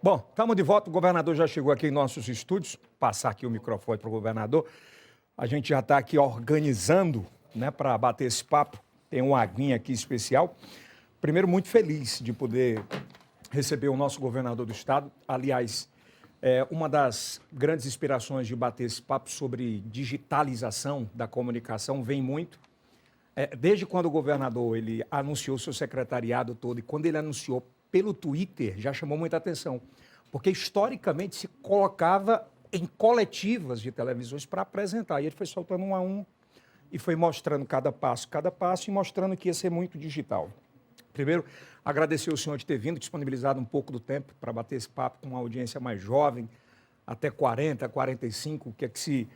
Bom, estamos de volta. O governador já chegou aqui em nossos estúdios. Passar aqui o microfone para o governador. A gente já está aqui organizando, né, para bater esse papo. Tem uma aguinha aqui especial. Primeiro, muito feliz de poder receber o nosso governador do estado. Aliás, uma das grandes inspirações de bater esse papo sobre digitalização da comunicação vem muito. Desde quando o governador ele anunciou seu secretariado todo e quando ele anunciou pelo Twitter, já chamou muita atenção. Porque, historicamente, se colocava em coletivas de televisões para apresentar. E ele foi soltando um a um e foi mostrando cada passo e mostrando que ia ser muito digital. Primeiro, agradecer o senhor de ter vindo, disponibilizado um pouco do tempo para bater esse papo com uma audiência mais jovem, até 40, 45, que é que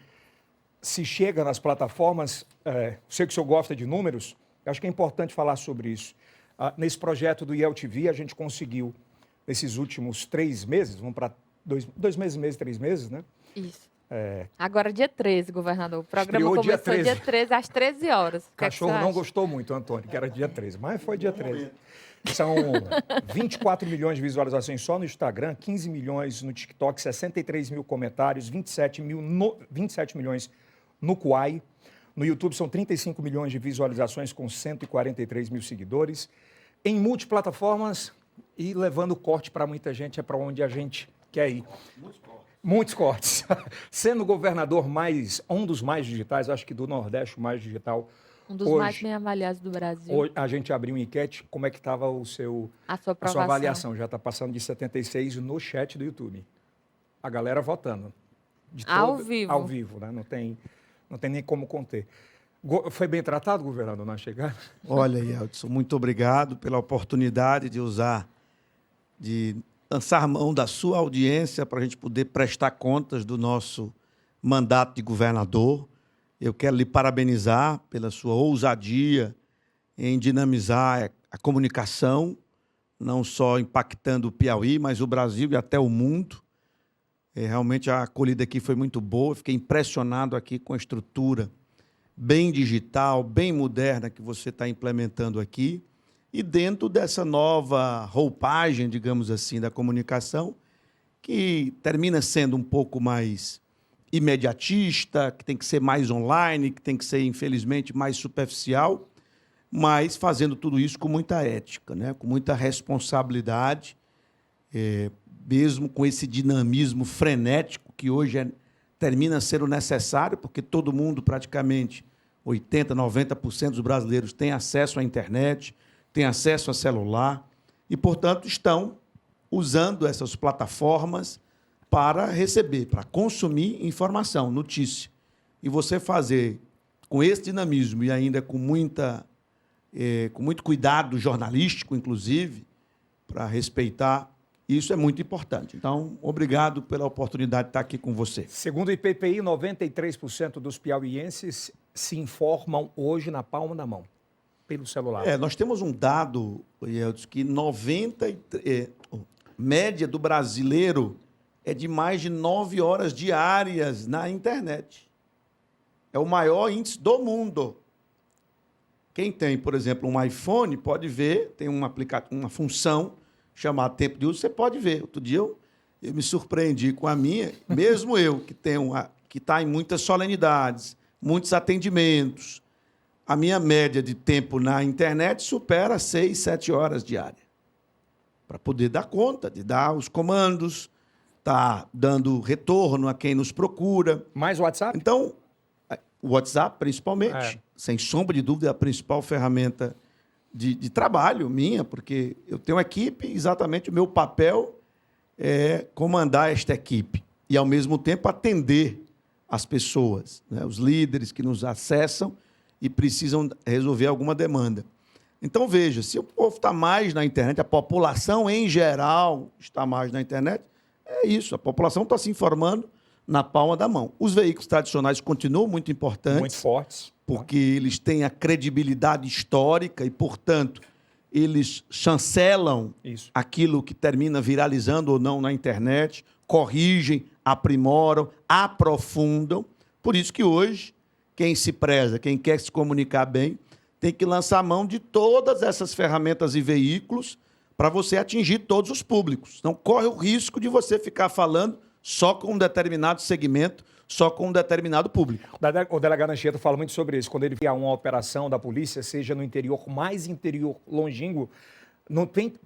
se chega nas plataformas. Sei que o senhor gosta de números, acho que é importante falar sobre isso. Nesse projeto do IELTV, a gente conseguiu, nesses últimos 3 meses, vamos para 2 meses, 3 meses, né? Isso. Agora, dia 13, governador. O programa começou dia 13 às 13 horas. O cachorro não gostou muito, Antônio, que era dia 13, mas foi dia 13. São 24 milhões de visualizações só no Instagram, 15 milhões no TikTok, 63 mil comentários, 27 milhões no Quai. No YouTube são 35 milhões de visualizações com 143 mil seguidores. Em multiplataformas e levando corte para muita gente, é para onde a gente quer ir. Muitos cortes. Sendo o governador um dos mais digitais, acho que do Nordeste, o mais digital. Um dos mais bem avaliados do Brasil. Hoje, a gente abriu uma enquete, como é que estava a sua avaliação? Já está passando de 76 no chat do YouTube. A galera votando. Ao vivo. Ao vivo, né? Não tem nem como conter. Foi bem tratado, governador, na chegada? Olha, Yeldson, muito obrigado pela oportunidade de lançar mão da sua audiência para a gente poder prestar contas do nosso mandato de governador. Eu quero lhe parabenizar pela sua ousadia em dinamizar a comunicação, não só impactando o Piauí, mas o Brasil e até o mundo. Realmente a acolhida aqui foi muito boa, fiquei impressionado aqui com a estrutura bem digital, bem moderna que você está implementando aqui. E dentro dessa nova roupagem, digamos assim, da comunicação, que termina sendo um pouco mais imediatista, que tem que ser mais online, que tem que ser, infelizmente, mais superficial, mas fazendo tudo isso com muita ética, né? Com muita responsabilidade, mesmo com esse dinamismo frenético que hoje termina sendo necessário, porque todo mundo, praticamente 80%, 90% dos brasileiros têm acesso à internet, têm acesso a celular e, portanto, estão usando essas plataformas para receber, para consumir informação, notícia. E você fazer com esse dinamismo e ainda com muito cuidado jornalístico, inclusive, para respeitar, isso é muito importante. Então, obrigado pela oportunidade de estar aqui com você. Segundo o IPPI, 93% dos piauienses se informam hoje na palma da mão, pelo celular. Nós temos um dado, Yeldson, que média do brasileiro é de mais de 9 horas diárias na internet. É o maior índice do mundo. Quem tem, por exemplo, um iPhone pode ver, tem uma função chamada tempo de uso, você pode ver. Outro dia eu me surpreendi com a minha, mesmo eu, que está em muitas solenidades, muitos atendimentos, a minha média de tempo na internet supera 6, 7 horas diárias. Para poder dar conta, de dar os comandos, tá dando retorno a quem nos procura. Mais WhatsApp? Então, o WhatsApp, principalmente, sem sombra de dúvida, é a principal ferramenta de trabalho minha, porque eu tenho uma equipe, exatamente o meu papel é comandar esta equipe e, ao mesmo tempo, atender as pessoas, né, os líderes que nos acessam e precisam resolver alguma demanda. Então, veja, se o povo está mais na internet, a população em geral está mais na internet, é isso, a população está se informando na palma da mão. Os veículos tradicionais continuam muito importantes. Muito fortes. Porque eles têm a credibilidade histórica e, portanto, eles chancelam aquilo que termina viralizando ou não na internet, corrigem, aprimoram, aprofundam. Por isso que hoje, quem se preza, quem quer se comunicar bem, tem que lançar mão de todas essas ferramentas e veículos para você atingir todos os públicos. Não corre o risco de você ficar falando só com um determinado segmento, só com um determinado público. O delegado Anchieta fala muito sobre isso. Quando ele via uma operação da polícia, seja no interior, mais interior, longínquo,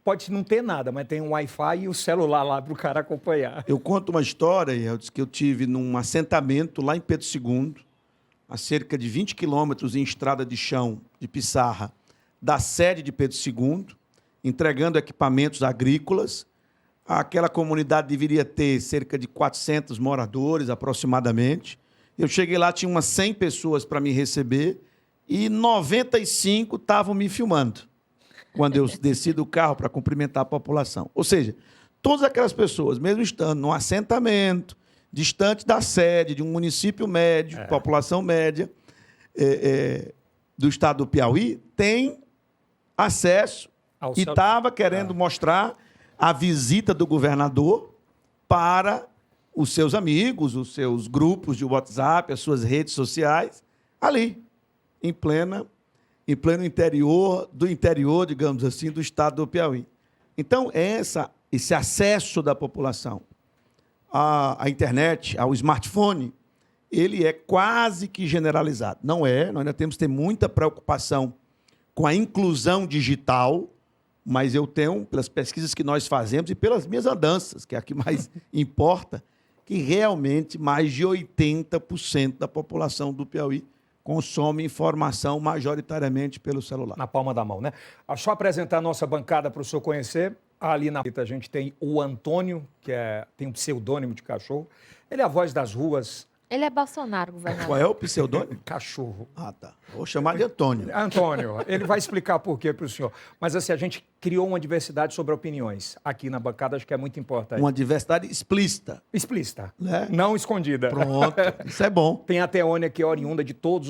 pode não ter nada, mas tem um Wi-Fi e o celular lá para o cara acompanhar. Eu conto uma história, que eu tive num assentamento lá em Pedro II, a cerca de 20 quilômetros em estrada de chão de Pissarra, da sede de Pedro II, entregando equipamentos agrícolas. Aquela comunidade deveria ter cerca de 400 moradores, aproximadamente. Eu cheguei lá, tinha umas 100 pessoas para me receber e 95 estavam me filmando quando eu desci do carro para cumprimentar a população. Ou seja, todas aquelas pessoas, mesmo estando num assentamento, distante da sede, de um município médio, população média, do estado do Piauí, têm acesso e estava querendo mostrar a visita do governador para os seus amigos, os seus grupos de WhatsApp, as suas redes sociais, ali, em pleno interior, digamos assim, do estado do Piauí. Então, esse acesso da população à internet, ao smartphone, ele é quase que generalizado. Não é, nós ainda temos que ter muita preocupação com a inclusão digital, mas eu tenho, pelas pesquisas que nós fazemos e pelas minhas andanças, que é a que mais importa, que realmente mais de 80% da população do Piauí consome informação majoritariamente pelo celular. Na palma da mão, né? Só apresentar a nossa bancada para o senhor conhecer. Ali na a gente tem o Antônio, que tem um pseudônimo de cachorro. Ele é a voz das ruas. Ele é Bolsonaro, governador. Qual é o pseudônimo? Cachorro. Ah, tá. Vou chamar de Antônio. Antônio, ele vai explicar por quê para o senhor. Mas assim, a gente criou uma diversidade sobre opiniões aqui na bancada, acho que é muito importante. Uma diversidade explícita. Explícita, né? Não escondida. Pronto, isso é bom. Tem a Teônia, que é oriunda de todos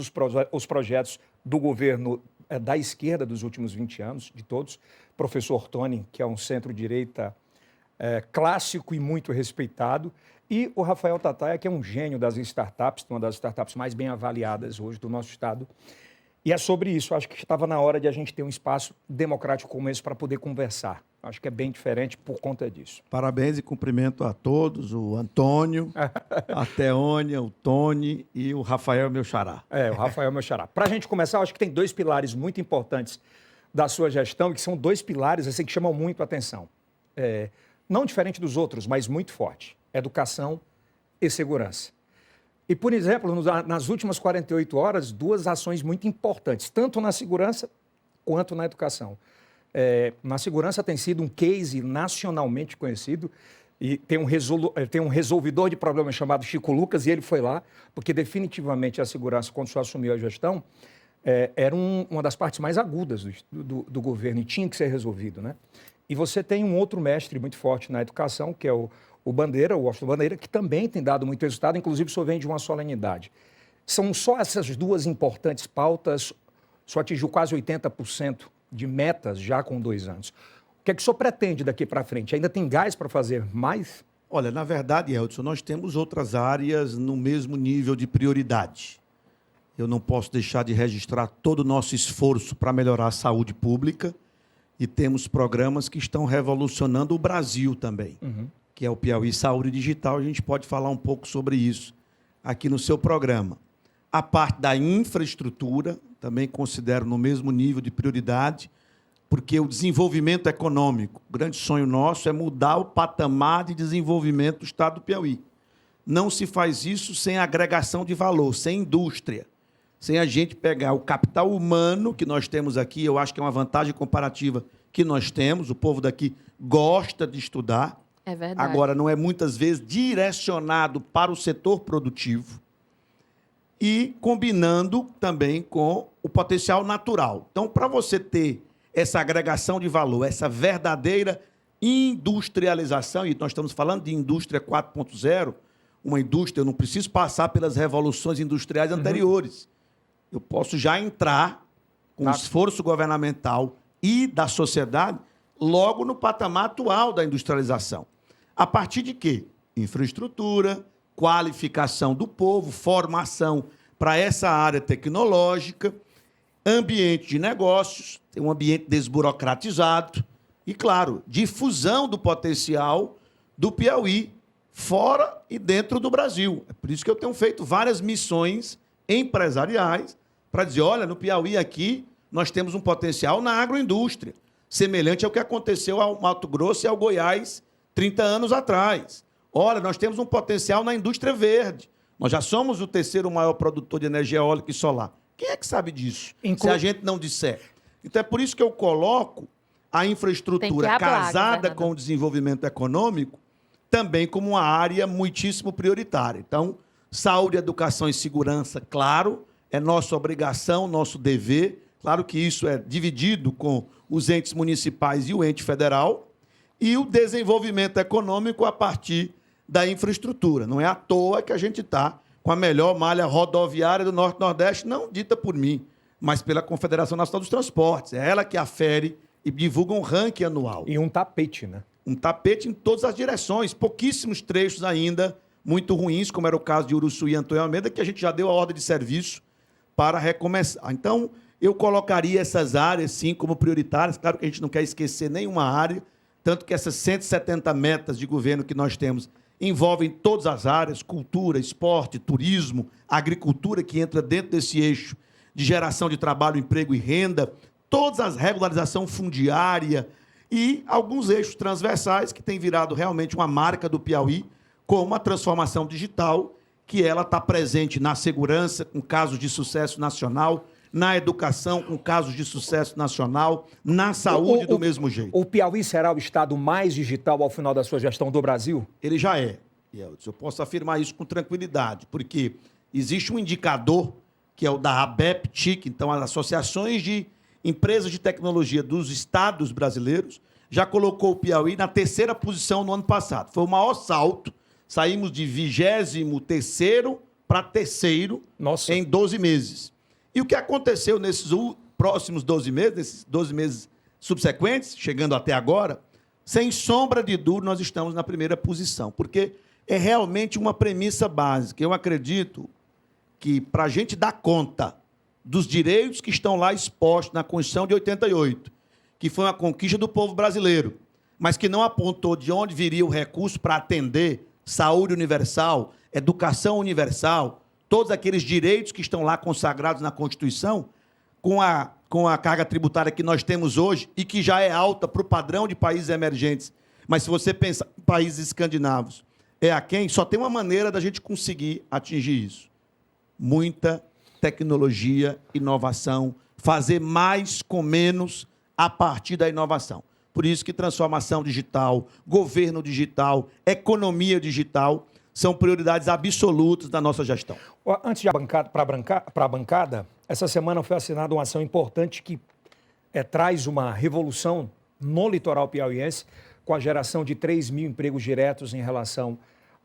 os projetos do governo da esquerda dos últimos 20 anos, de todos. Professor Tony, que é um centro-direita clássico e muito respeitado. E o Rafael Tataia, que é um gênio das startups, uma das startups mais bem avaliadas hoje do nosso estado. E é sobre isso. Acho que estava na hora de a gente ter um espaço democrático como esse para poder conversar. Acho que é bem diferente por conta disso. Parabéns e cumprimento a todos, o Antônio, a Teônia, o Tony e o Rafael, meu xará. O Rafael, meu xará. Para a gente começar, acho que tem dois pilares muito importantes da sua gestão, que são dois pilares assim, que chamam muito a atenção. Não diferente dos outros, mas muito forte. Educação e segurança. E, por exemplo, nas últimas 48 horas, duas ações muito importantes, tanto na segurança quanto na educação. Na segurança tem sido um case nacionalmente conhecido e tem um resolvidor de problemas chamado Chico Lucas, e ele foi lá, porque definitivamente a segurança, quando o senhor assumiu a gestão, era uma das partes mais agudas do governo e tinha que ser resolvido, né? E você tem um outro mestre muito forte na educação, que é o Bandeira, o Washington Bandeira, que também tem dado muito resultado, inclusive o senhor vem de uma solenidade. São só essas duas importantes pautas, só atingiu quase 80% de metas já com 2 anos. O que é que o senhor pretende daqui para frente? Ainda tem gás para fazer mais? Olha, na verdade, Eldson, nós temos outras áreas no mesmo nível de prioridade. Eu não posso deixar de registrar todo o nosso esforço para melhorar a saúde pública e temos programas que estão revolucionando o Brasil também. Que é o Piauí Saúde Digital, a gente pode falar um pouco sobre isso aqui no seu programa. A parte da infraestrutura, também considero no mesmo nível de prioridade, porque o desenvolvimento econômico, o grande sonho nosso é mudar o patamar de desenvolvimento do estado do Piauí. Não se faz isso sem agregação de valor, sem indústria, sem a gente pegar o capital humano que nós temos aqui, eu acho que é uma vantagem comparativa que nós temos, o povo daqui gosta de estudar. É verdade. Agora, não é muitas vezes direcionado para o setor produtivo e combinando também com o potencial natural. Então, para você ter essa agregação de valor, essa verdadeira industrialização, e nós estamos falando de indústria 4.0, uma indústria, eu não preciso passar pelas revoluções industriais anteriores. Eu posso já entrar com o esforço governamental e da sociedade logo no patamar atual da industrialização. A partir de quê? Infraestrutura, qualificação do povo, formação para essa área tecnológica, ambiente de negócios, um ambiente desburocratizado. e, claro, difusão do potencial do Piauí, fora e dentro do Brasil. É por isso que eu tenho feito várias missões empresariais para dizer, olha, no Piauí aqui nós temos um potencial na agroindústria, semelhante ao que aconteceu ao Mato Grosso e ao Goiás 30 anos atrás. Olha, nós temos um potencial na indústria verde. Nós já somos o terceiro maior produtor de energia eólica e solar. Quem é que sabe disso, se a gente não disser? Então, é por isso que eu coloco a infraestrutura casada com o desenvolvimento econômico também como uma área muitíssimo prioritária. Então, saúde, educação e segurança, claro, é nossa obrigação, nosso dever. Claro que isso é dividido com os entes municipais e o ente federal. E o desenvolvimento econômico a partir da infraestrutura. Não é à toa que a gente está com a melhor malha rodoviária do Norte-Nordeste, não dita por mim, mas pela Confederação Nacional dos Transportes. É ela que afere e divulga um ranking anual. E um tapete, né? Um tapete em todas as direções. Pouquíssimos trechos ainda muito ruins, como era o caso de Uruçuí e Antônio Almeida, que a gente já deu a ordem de serviço para recomeçar. Então, eu colocaria essas áreas, sim, como prioritárias. Claro que a gente não quer esquecer nenhuma área, tanto que essas 170 metas de governo que nós temos envolvem todas as áreas, cultura, esporte, turismo, agricultura, que entra dentro desse eixo de geração de trabalho, emprego e renda, todas as regularização fundiária e alguns eixos transversais que têm virado realmente uma marca do Piauí, como a transformação digital, que ela está presente na segurança, com casos de sucesso nacional, na educação, com casos de sucesso nacional, na saúde, do mesmo jeito. O Piauí será o estado mais digital ao final da sua gestão do Brasil? Ele já é. Eu posso afirmar isso com tranquilidade, porque existe um indicador, que é o da ABEP-TIC, então as associações de empresas de tecnologia dos estados brasileiros, já colocou o Piauí na 3ª posição no ano passado. Foi o maior salto. Saímos de 23º para 3º em 12 meses. E o que aconteceu nesses próximos 12 meses, nesses 12 meses subsequentes, chegando até agora, sem sombra de dúvida, nós estamos na 1ª posição, porque é realmente uma premissa básica. Eu acredito que, para a gente dar conta dos direitos que estão lá expostos na Constituição de 88, que foi uma conquista do povo brasileiro, mas que não apontou de onde viria o recurso para atender saúde universal, educação universal, todos aqueles direitos que estão lá consagrados na Constituição, com a carga tributária que nós temos hoje e que já é alta para o padrão de países emergentes. Mas se você pensa em países escandinavos, só tem uma maneira da gente conseguir atingir isso. Muita tecnologia, inovação, fazer mais com menos a partir da inovação. Por isso que transformação digital, governo digital, economia digital são prioridades absolutas da nossa gestão. Antes de para a bancada, essa semana foi assinada uma ação importante que traz uma revolução no litoral piauiense, com a geração de 3 mil empregos diretos em relação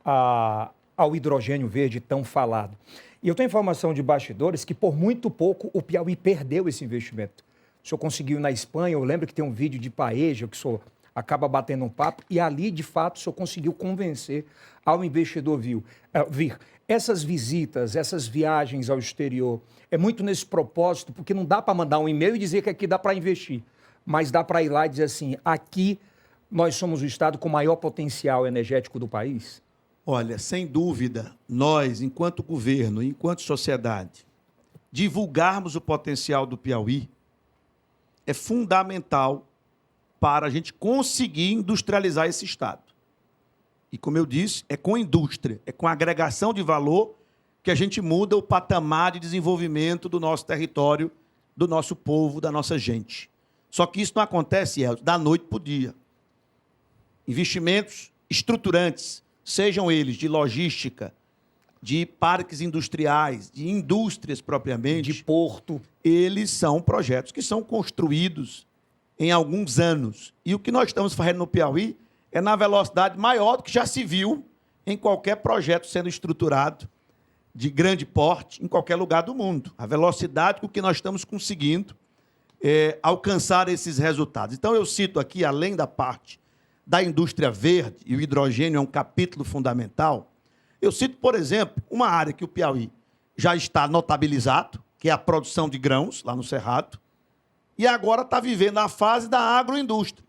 ao hidrogênio verde tão falado. E eu tenho informação de bastidores que, por muito pouco, o Piauí perdeu esse investimento. O senhor conseguiu ir na Espanha, eu lembro que tem um vídeo de Paeja, que o senhor acaba batendo um papo, e ali, de fato, o senhor conseguiu convencer ao investidor vir. Essas visitas, essas viagens ao exterior, é muito nesse propósito, porque não dá para mandar um e-mail e dizer que aqui dá para investir, mas dá para ir lá e dizer assim, aqui nós somos o estado com maior potencial energético do país? Olha, sem dúvida, nós, enquanto governo, enquanto sociedade, divulgarmos o potencial do Piauí é fundamental para a gente conseguir industrializar esse estado. E, como eu disse, é com indústria, é com agregação de valor que a gente muda o patamar de desenvolvimento do nosso território, do nosso povo, da nossa gente. Só que isso não acontece, Elton, da noite para o dia. Investimentos estruturantes, sejam eles de logística, de parques industriais, de indústrias propriamente, de porto, eles são projetos que são construídos em alguns anos. E o que nós estamos fazendo no Piauí é na velocidade maior do que já se viu em qualquer projeto sendo estruturado de grande porte em qualquer lugar do mundo. A velocidade com que nós estamos conseguindo alcançar esses resultados. Então, eu cito aqui, além da parte da indústria verde, e o hidrogênio é um capítulo fundamental, eu cito, por exemplo, uma área que o Piauí já está notabilizado, que é a produção de grãos, lá no Cerrado, e agora está vivendo a fase da agroindústria.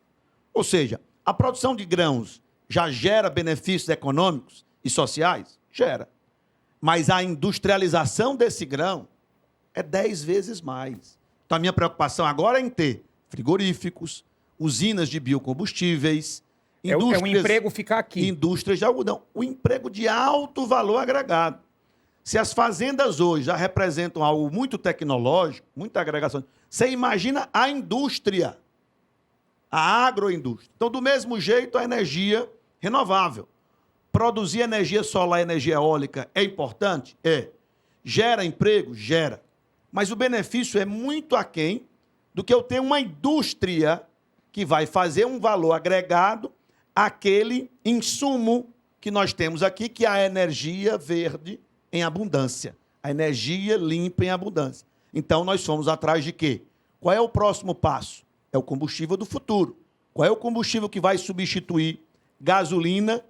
Ou seja, a produção de grãos já gera benefícios econômicos e sociais? Gera. Mas a industrialização desse grão é 10 vezes mais. Então, a minha preocupação agora é em ter frigoríficos, usinas de biocombustíveis, indústrias... É o emprego ficar aqui. Indústrias de algodão. O emprego de alto valor agregado. Se as fazendas hoje já representam algo muito tecnológico, muita agregação, você imagina a indústria, a agroindústria. Então, do mesmo jeito, a energia renovável. Produzir energia solar e energia eólica é importante? É. Gera emprego? Gera. Mas o benefício é muito aquém do que eu ter uma indústria que vai fazer um valor agregado àquele insumo que nós temos aqui, que é a energia verde em abundância. A energia limpa em abundância. Então, nós fomos atrás de quê? Qual é o próximo passo? É o combustível do futuro. Qual é o combustível que vai substituir gasolina?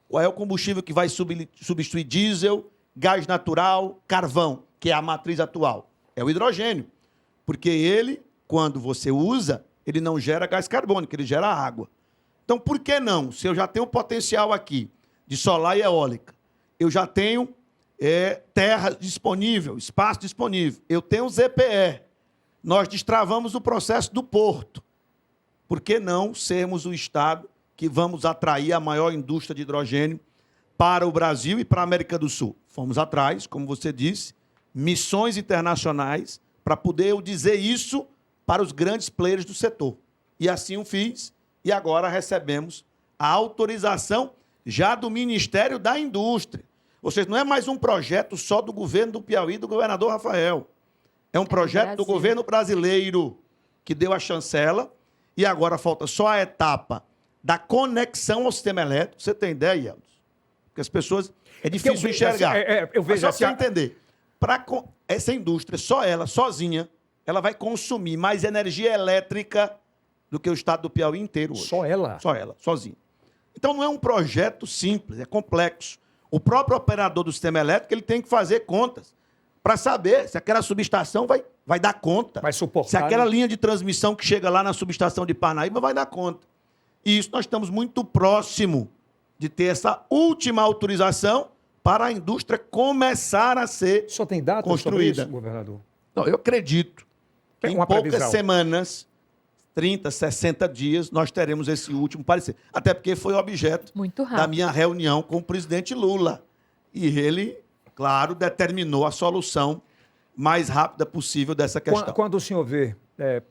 Qual é o combustível que vai substituir diesel, gás natural, carvão, que é a matriz atual? É o hidrogênio. Porque ele, quando você usa, ele não gera gás carbônico, ele gera água. Então, por que não? Se eu já tenho potencial aqui de solar e eólica, eu já tenho terra disponível, espaço disponível, eu tenho ZPE, nós destravamos o processo do porto. Por que não sermos o Estado que vamos atrair a maior indústria de hidrogênio para o Brasil e para a América do Sul? Fomos atrás, como você disse, missões internacionais para poder eu dizer isso para os grandes players do setor. E assim o fiz, e agora recebemos a autorização já do Ministério da Indústria. Ou seja, não é mais um projeto só do governo do Piauí, do governador Rafael. É um projeto do governo brasileiro que deu a chancela, e agora falta só a etapa da conexão ao sistema elétrico. Você tem ideia, Elton? Porque as pessoas... É difícil enxergar. Eu vejo só para entender. Essa indústria, só ela, sozinha, ela vai consumir mais energia elétrica do que o estado do Piauí inteiro hoje. Só ela? Só ela, sozinha. Então, não é um projeto simples, é complexo. O próprio operador do sistema elétrico ele tem que fazer contas para saber se aquela subestação vai dar conta. Vai suportar. Se aquela linha de transmissão que chega lá na subestação de Parnaíba vai dar conta. E isso nós estamos muito próximo de ter essa última autorização para a indústria começar a ser Só tem data construída. Sobre isso, governador? Não, eu acredito que Tem em uma poucas previsão. semanas, 30, 60 dias, nós teremos esse último parecer. Até porque foi objeto Muito rápido da minha reunião com o presidente Lula. E ele, claro, determinou a solução mais rápida possível dessa questão. Quando o senhor vê,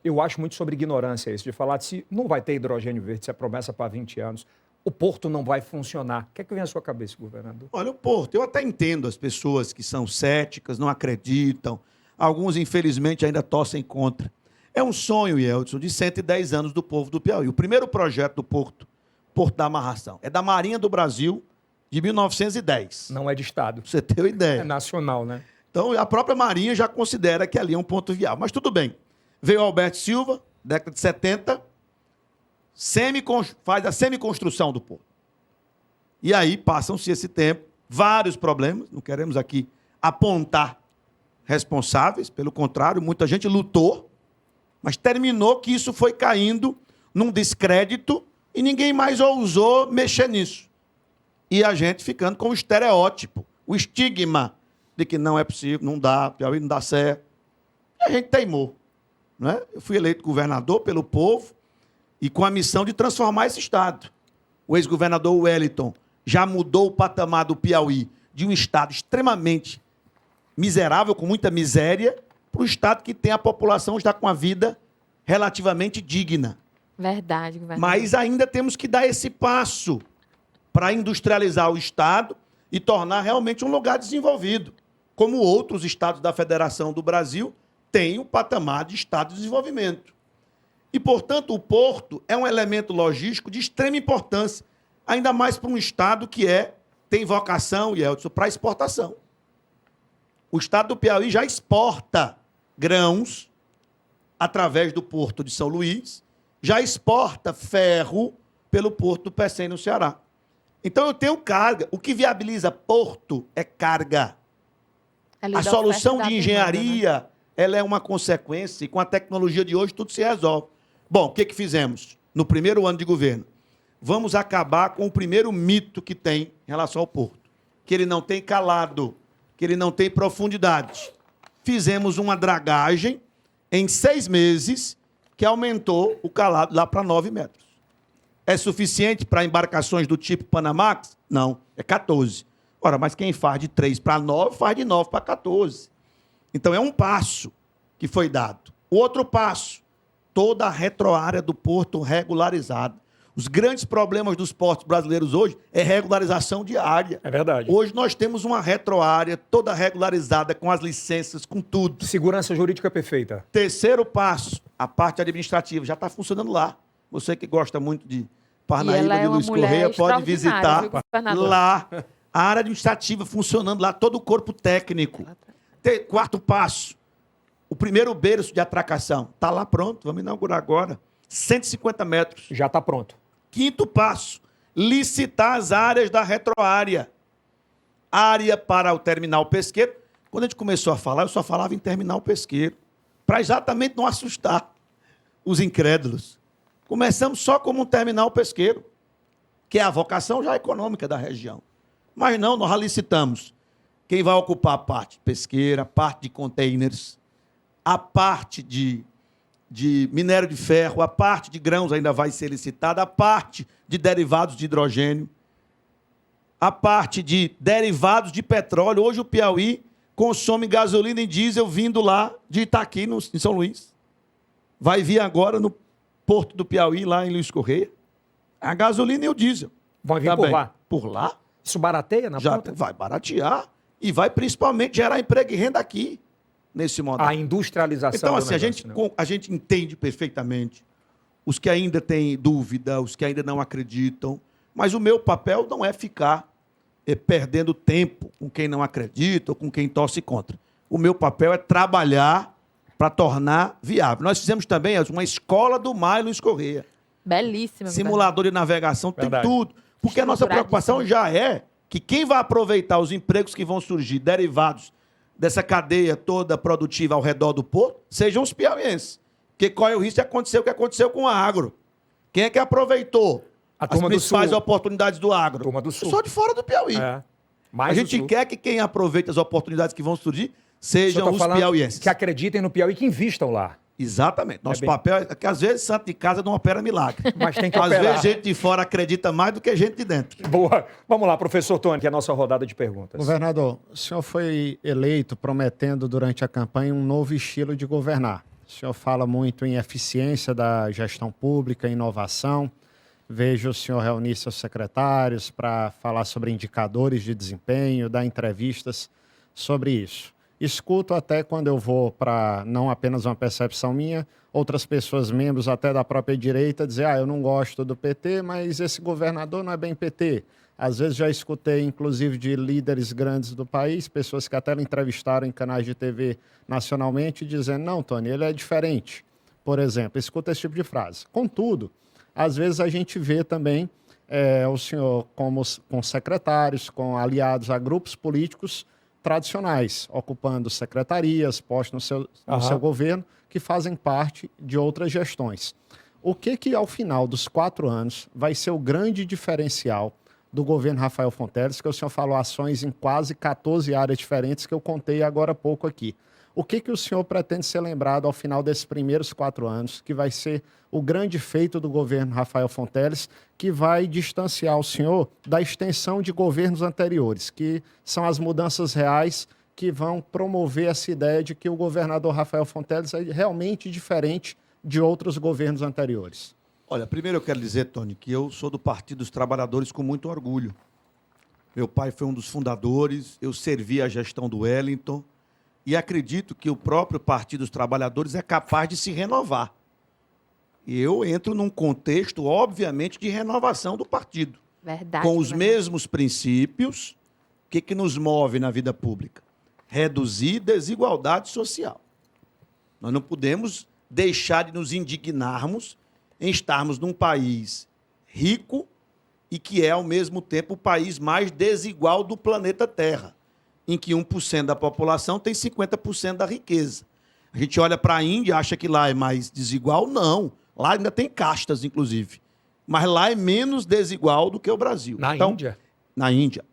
eu acho muito sobre ignorância isso, de falar de se não vai ter hidrogênio verde, se é promessa para 20 anos, o porto não vai funcionar. O que é que vem à sua cabeça, governador? Olha, o porto, eu até entendo as pessoas que são céticas, não acreditam, alguns, infelizmente, ainda torcem contra. É um sonho, Yeltsin, de 110 anos do povo do Piauí. O primeiro projeto do Porto da Amarração, é da Marinha do Brasil, de 1910. Não é de Estado. Pra você ter uma ideia. É nacional, né? Então, a própria Marinha já considera que ali é um ponto viável. Mas tudo bem. Veio o Alberto Silva, década de 70, faz a semiconstrução do porto. E aí, passam-se esse tempo, vários problemas, não queremos aqui apontar responsáveis, pelo contrário, muita gente lutou, mas terminou que isso foi caindo num descrédito e ninguém mais ousou mexer nisso. E a gente ficando com o estereótipo, o estigma de que não é possível, não dá, Piauí não dá certo. E a gente teimou. Não é? Eu fui eleito governador pelo povo e com a missão de transformar esse estado. O ex-governador Wellington já mudou o patamar do Piauí de um estado extremamente miserável, com muita miséria, para um estado que tem a população já com a vida relativamente digna. Verdade, governador. Mas ainda temos que dar esse passo para industrializar o estado e tornar realmente um lugar desenvolvido, como outros estados da Federação do Brasil têm o patamar de estado de desenvolvimento. E, portanto, o porto é um elemento logístico de extrema importância, ainda mais para um estado que tem vocação, Yeltsin, para exportação. O estado do Piauí já exporta grãos através do porto de São Luís, já exporta ferro pelo porto do Pecém, no Ceará. Então, eu tenho carga. O que viabiliza porto é carga. A solução de engenharia, ela é uma consequência, e com a tecnologia de hoje tudo se resolve. Bom, o que fizemos? no primeiro ano de governo, vamos acabar com o primeiro mito que tem em relação ao porto, que ele não tem calado, que ele não tem profundidade. Fizemos uma dragagem em 6 meses que aumentou o calado lá para 9 metros. É suficiente para embarcações do tipo Panamax? Não, é 14. Ora, mas quem faz de 3 para 9, faz de 9 para 14. Então, é um passo que foi dado. O outro passo, toda a retroárea do porto regularizada. Os grandes problemas dos portos brasileiros hoje é regularização de área. É verdade. Hoje nós temos uma retroárea toda regularizada, com as licenças, com tudo. Segurança jurídica perfeita. Terceiro passo, a parte administrativa já está funcionando lá. Você que gosta muito de Parnaíba, de Luiz Correia, pode visitar lá. A área administrativa funcionando lá, todo o corpo técnico. Quarto passo, o primeiro berço de atracação. Está lá pronto, vamos inaugurar agora. 150 metros. Já está pronto. Quinto passo, licitar as áreas da retroárea. Área para o terminal pesqueiro. Quando a gente começou a falar, eu só falava em terminal pesqueiro, para exatamente não assustar os incrédulos. Começamos só como um terminal pesqueiro, que é a vocação já econômica da região. Mas não, nós licitamos. Quem vai ocupar a parte pesqueira, a parte de containers, a parte de minério de ferro, a parte de grãos ainda vai ser licitada, a parte de derivados de hidrogênio, a parte de derivados de petróleo. Hoje o Piauí consome gasolina e diesel vindo lá de Itaqui, em São Luís. Vai vir agora no Porto do Piauí, lá em Luiz Correia. A gasolina e o diesel. Vão vir também. por lá? Por lá. Isso barateia na Já ponta? vai baratear e vai principalmente gerar emprego e renda aqui, nesse modelo. A industrialização Então, assim, negócio, a gente entende perfeitamente os que ainda têm dúvida, os que ainda não acreditam, mas o meu papel não é ficar perdendo tempo com quem não acredita ou com quem torce contra. O meu papel é trabalhar para tornar viável. Nós fizemos também uma escola do mar em Luiz Correia. Belíssima. Simulador de navegação, Verdade. tem tudo. Porque a nossa preocupação já é que quem vai aproveitar os empregos que vão surgir derivados dessa cadeia toda produtiva ao redor do porto sejam os piauienses. Porque corre o risco de acontecer o que aconteceu com o agro. Quem é que aproveitou as principais oportunidades do agro? Turma do Sul. Só de fora do Piauí. É. A gente quer que quem aproveite as oportunidades que vão surgir sejam os piauienses. Que acreditem no Piauí, que invistam lá. Exatamente. Nosso papel é que, às vezes, santo de casa não opera milagre. Mas tem que às operar. vezes, gente de fora acredita mais do que gente de dentro. Boa. Vamos lá, professor Tony, que é a nossa rodada de perguntas. Governador, o senhor foi eleito prometendo durante a campanha um novo estilo de governar. O senhor fala muito em eficiência da gestão pública, inovação. Vejo o senhor reunir seus secretários para falar sobre indicadores de desempenho, dar entrevistas sobre isso. Escuto até quando eu vou para, não apenas uma percepção minha, outras pessoas, membros até da própria direita, dizer, eu não gosto do PT, mas esse governador não é bem PT. Às vezes já escutei, inclusive, de líderes grandes do país, pessoas que até entrevistaram em canais de TV nacionalmente, dizendo, não, Tony, ele é diferente. Por exemplo, escuta esse tipo de frase. Contudo, às vezes a gente vê também o senhor com secretários, com aliados a grupos políticos tradicionais, ocupando secretarias, postos no seu governo, que fazem parte de outras gestões. O que ao final dos 4 anos, vai ser o grande diferencial do governo Rafael Fonteles, que o senhor falou ações em quase 14 áreas diferentes, que eu contei agora há pouco aqui. O que o senhor pretende ser lembrado ao final desses primeiros 4 anos, que vai ser o grande feito do governo Rafael Fonteles, que vai distanciar o senhor da extensão de governos anteriores, que são as mudanças reais que vão promover essa ideia de que o governador Rafael Fonteles é realmente diferente de outros governos anteriores? Olha, primeiro eu quero dizer, Tony, que eu sou do Partido dos Trabalhadores com muito orgulho. Meu pai foi um dos fundadores, eu servi a gestão do Wellington, e acredito que o próprio Partido dos Trabalhadores é capaz de se renovar. E eu entro num contexto, obviamente, de renovação do partido. Verdade. Com os mesmos princípios. O que nos move na vida pública? Reduzir desigualdade social. Nós não podemos deixar de nos indignarmos em estarmos num país rico e que é, ao mesmo tempo, o país mais desigual do planeta Terra, em que 1% da população tem 50% da riqueza. A gente olha para a Índia e acha que lá é mais desigual. Não. Lá ainda tem castas, inclusive. Mas lá é menos desigual do que o Brasil. Na Índia? Na Índia.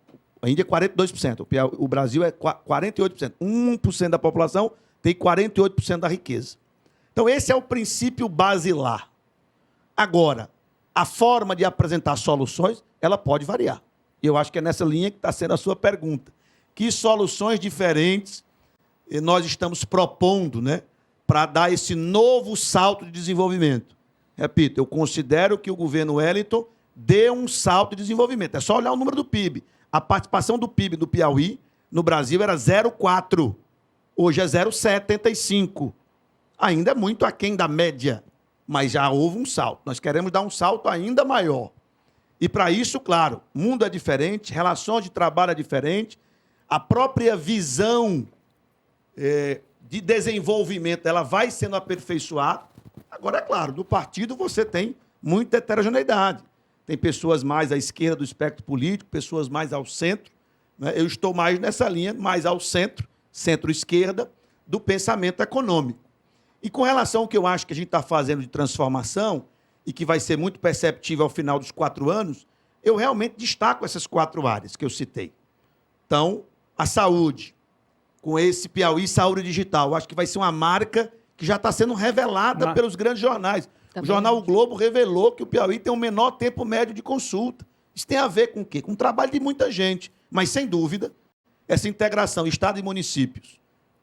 A Índia é 42%. O Brasil é 48%. 1% da população tem 48% da riqueza. Então, esse é o princípio basilar. Agora, a forma de apresentar soluções, ela pode variar. E eu acho que é nessa linha que está sendo a sua pergunta. Que soluções diferentes nós estamos propondo, né, para dar esse novo salto de desenvolvimento? Repito, eu considero que o governo Wellington deu um salto de desenvolvimento. É só olhar o número do PIB. A participação do PIB do Piauí no Brasil era 0,4. Hoje é 0,75. Ainda é muito aquém da média, mas já houve um salto. Nós queremos dar um salto ainda maior. E para isso, claro, mundo é diferente, relações de trabalho é diferente, a própria visão de desenvolvimento ela vai sendo aperfeiçoada. Agora, é claro, no partido você tem muita heterogeneidade. Tem pessoas mais à esquerda do espectro político, pessoas mais ao centro. Né? Eu estou mais nessa linha, mais ao centro, centro-esquerda, do pensamento econômico. E com relação ao que eu acho que a gente está fazendo de transformação, e que vai ser muito perceptível ao final dos 4 anos, eu realmente destaco essas 4 áreas que eu citei. Então, a saúde, com esse Piauí Saúde Digital, eu acho que vai ser uma marca que já está sendo revelada pelos grandes jornais. Também. O jornal O Globo revelou que o Piauí tem o menor tempo médio de consulta. Isso tem a ver com o quê? Com o trabalho de muita gente. Mas, sem dúvida, essa integração Estado e municípios,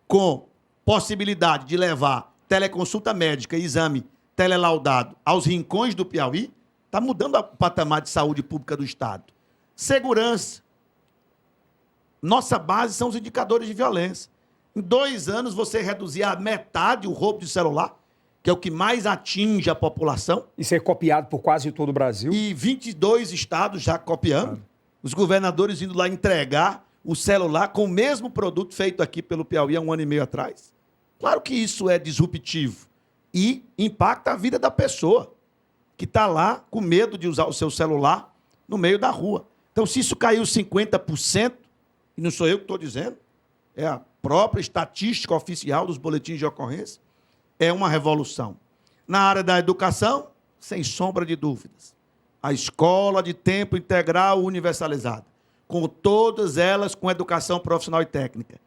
com possibilidade de levar teleconsulta médica e exame telelaudado aos rincões do Piauí, está mudando o patamar de saúde pública do Estado. Segurança. Nossa base são os indicadores de violência. Em 2 anos, você reduzir a metade o roubo de celular, que é o que mais atinge a população. E ser copiado por quase todo o Brasil. E 22 estados já copiando. Os governadores indo lá entregar o celular com o mesmo produto feito aqui pelo Piauí há 1 ano e meio atrás. Claro que isso é disruptivo e impacta a vida da pessoa que está lá com medo de usar o seu celular no meio da rua. Então, se isso caiu 50%, e não sou eu que estou dizendo, é a própria estatística oficial dos boletins de ocorrência, é uma revolução. Na área da educação, sem sombra de dúvidas, a escola de tempo integral universalizada, com todas elas com educação profissional e técnica.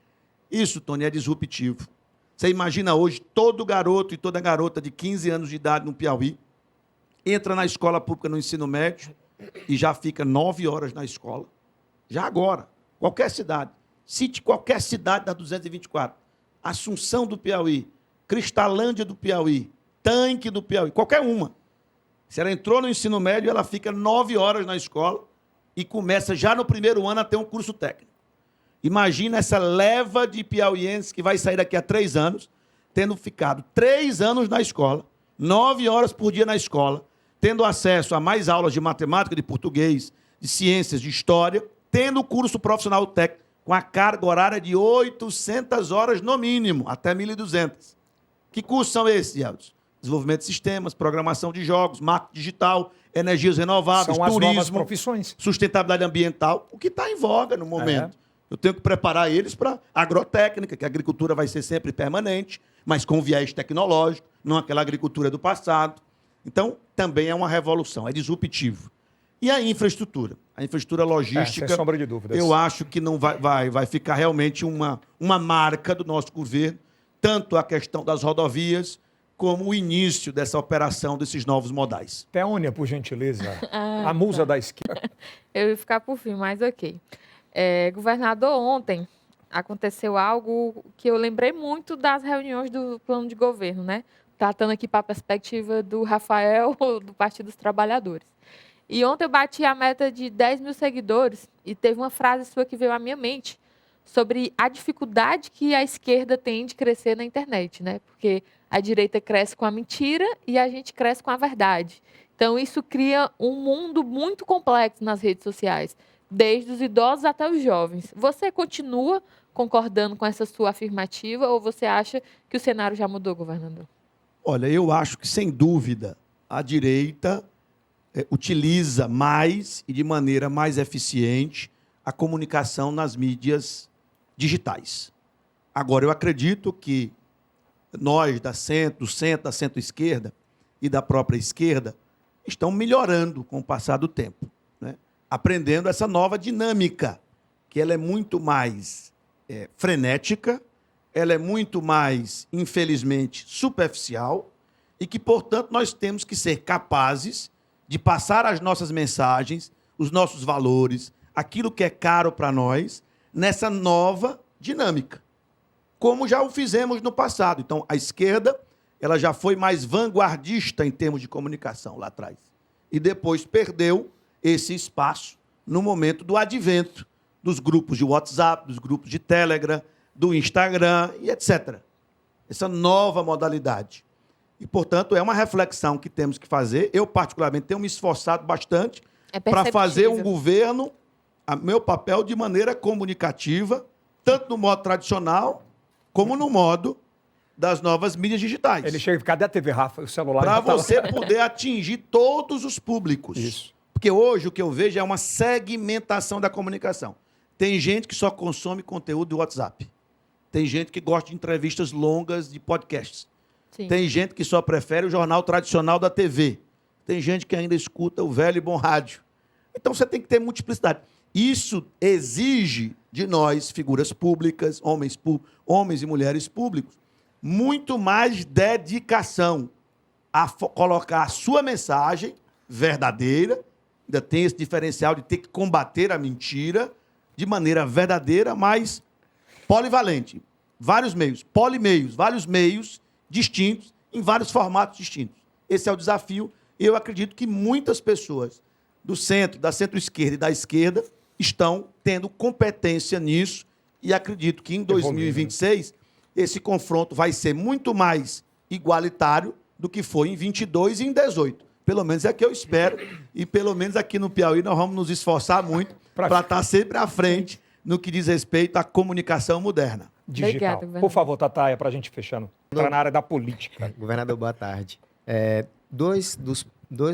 Isso, Tony, é disruptivo. Você imagina hoje todo garoto e toda garota de 15 anos de idade no Piauí entra na escola pública no ensino médio e já fica 9 horas na escola. Já agora. Qualquer cidade. Cite qualquer cidade da 224. Assunção do Piauí, Cristalândia do Piauí, Tanque do Piauí, qualquer uma. Se ela entrou no ensino médio, ela fica 9 horas na escola e começa já no primeiro ano a ter um curso técnico. Imagina essa leva de piauienses que vai sair daqui a 3 anos, tendo ficado 3 anos na escola, 9 horas por dia na escola, tendo acesso a mais aulas de matemática, de português, de ciências, de história, tendo o curso profissional técnico com a carga horária de 800 horas no mínimo, até 1.200. Que cursos são esses, Eldes? Desenvolvimento de sistemas, programação de jogos, marketing digital, energias renováveis, são turismo, as novas profissões. Sustentabilidade ambiental, o que está em voga no momento. Eu tenho que preparar eles para agrotécnica, que a agricultura vai ser sempre permanente, mas com viés tecnológico, não aquela agricultura do passado. Então, também é uma revolução, é disruptivo. E a infraestrutura? A infraestrutura logística, sem sombra de dúvidas. Eu acho que não vai ficar realmente uma marca do nosso governo, tanto a questão das rodovias, como o início dessa operação desses novos modais. Teônia, por gentileza, a musa da esquerda. Eu ia ficar por fim, mas ok. Governador, ontem aconteceu algo que eu lembrei muito das reuniões do plano de governo, né? Tratando aqui para a perspectiva do Rafael, do Partido dos Trabalhadores. E ontem eu bati a meta de 10 mil seguidores e teve uma frase sua que veio à minha mente sobre a dificuldade que a esquerda tem de crescer na internet, né? Porque a direita cresce com a mentira e a gente cresce com a verdade. Então, isso cria um mundo muito complexo nas redes sociais, desde os idosos até os jovens. Você continua concordando com essa sua afirmativa ou você acha que o cenário já mudou, governador? Olha, eu acho que, sem dúvida, a direita utiliza mais e de maneira mais eficiente a comunicação nas mídias digitais. Agora, eu acredito que nós, do centro, da centro-esquerda, e da própria esquerda estão melhorando com o passar do tempo, né? Aprendendo essa nova dinâmica, que ela é muito mais frenética, ela é muito mais, infelizmente, superficial e que, portanto, nós temos que ser capazes de passar as nossas mensagens, os nossos valores, aquilo que é caro para nós, nessa nova dinâmica, como já o fizemos no passado. Então, a esquerda ela já foi mais vanguardista em termos de comunicação lá atrás. E depois perdeu esse espaço no momento do advento dos grupos de WhatsApp, dos grupos de Telegram, do Instagram e etc. Essa nova modalidade. E, portanto, é uma reflexão que temos que fazer. Eu, particularmente, tenho me esforçado bastante para fazer um governo, meu papel, de maneira comunicativa, tanto no modo tradicional, como no modo das novas mídias digitais. Ele chega, cadê a TV, Rafa? O celular. Para você poder atingir todos os públicos. Isso. Porque hoje o que eu vejo é uma segmentação da comunicação. Tem gente que só consome conteúdo do WhatsApp. Tem gente que gosta de entrevistas longas de podcasts. Sim. Tem gente que só prefere o jornal tradicional da TV. Tem gente que ainda escuta o velho e bom rádio. Então você tem que ter multiplicidade. Isso exige de nós, figuras públicas, homens e mulheres públicos, muito mais dedicação a colocar a sua mensagem verdadeira, ainda tem esse diferencial de ter que combater a mentira de maneira verdadeira, mas polivalente. Vários meios, polimeios, vários meios distintos, em vários formatos distintos. Esse é o desafio. E eu acredito que muitas pessoas do centro, da centro-esquerda e da esquerda estão tendo competência nisso e acredito que em 2026 esse confronto vai ser muito mais igualitário do que foi em 22 e em 18. Pelo menos é o que eu espero. E pelo menos aqui no Piauí nós vamos nos esforçar muito para estar sempre à frente no que diz respeito à comunicação moderna. Digital. Obrigada, Por favor, Tataia, para a gente fechando. Entrar na área da política. Governador, boa tarde. Dois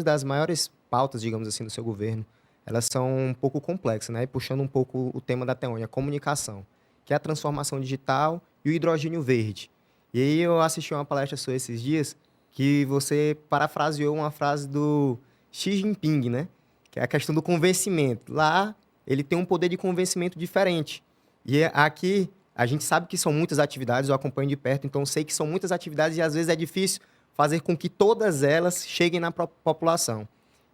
das maiores pautas, digamos assim, do seu governo, elas são um pouco complexas, né? E puxando um pouco o tema da Teônia, a comunicação, que é a transformação digital e o hidrogênio verde. E aí eu assisti uma palestra sua esses dias que você parafraseou uma frase do Xi Jinping, né? Que é a questão do convencimento. Lá, ele tem um poder de convencimento diferente. E aqui, a gente sabe que são muitas atividades, eu acompanho de perto, então sei que são muitas atividades e às vezes é difícil fazer com que todas elas cheguem na população.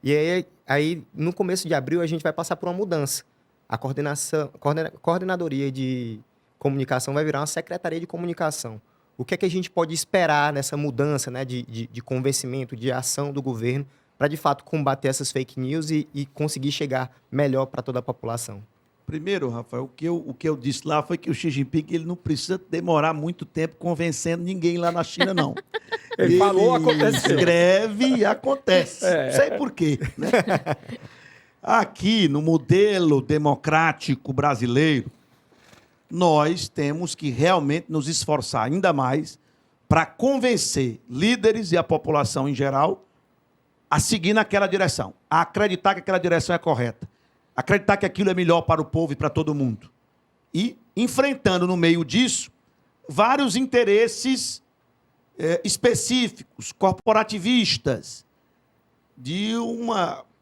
E aí, no começo de abril, a gente vai passar por uma mudança. A coordenadoria de comunicação vai virar uma secretaria de comunicação. O que é que a gente pode esperar nessa mudança, né, de convencimento, de ação do governo, para, de fato, combater essas fake news e conseguir chegar melhor para toda a população? Primeiro, Rafael, o que eu disse lá foi que o Xi Jinping ele não precisa demorar muito tempo convencendo ninguém lá na China, não. Ele falou, aconteceu. Escreve e acontece. Não sei por quê, né? Aqui, no modelo democrático brasileiro, nós temos que realmente nos esforçar ainda mais para convencer líderes e a população em geral a seguir naquela direção, a acreditar que aquela direção é correta, acreditar que aquilo é melhor para o povo e para todo mundo. E enfrentando no meio disso vários interesses específicos, corporativistas, de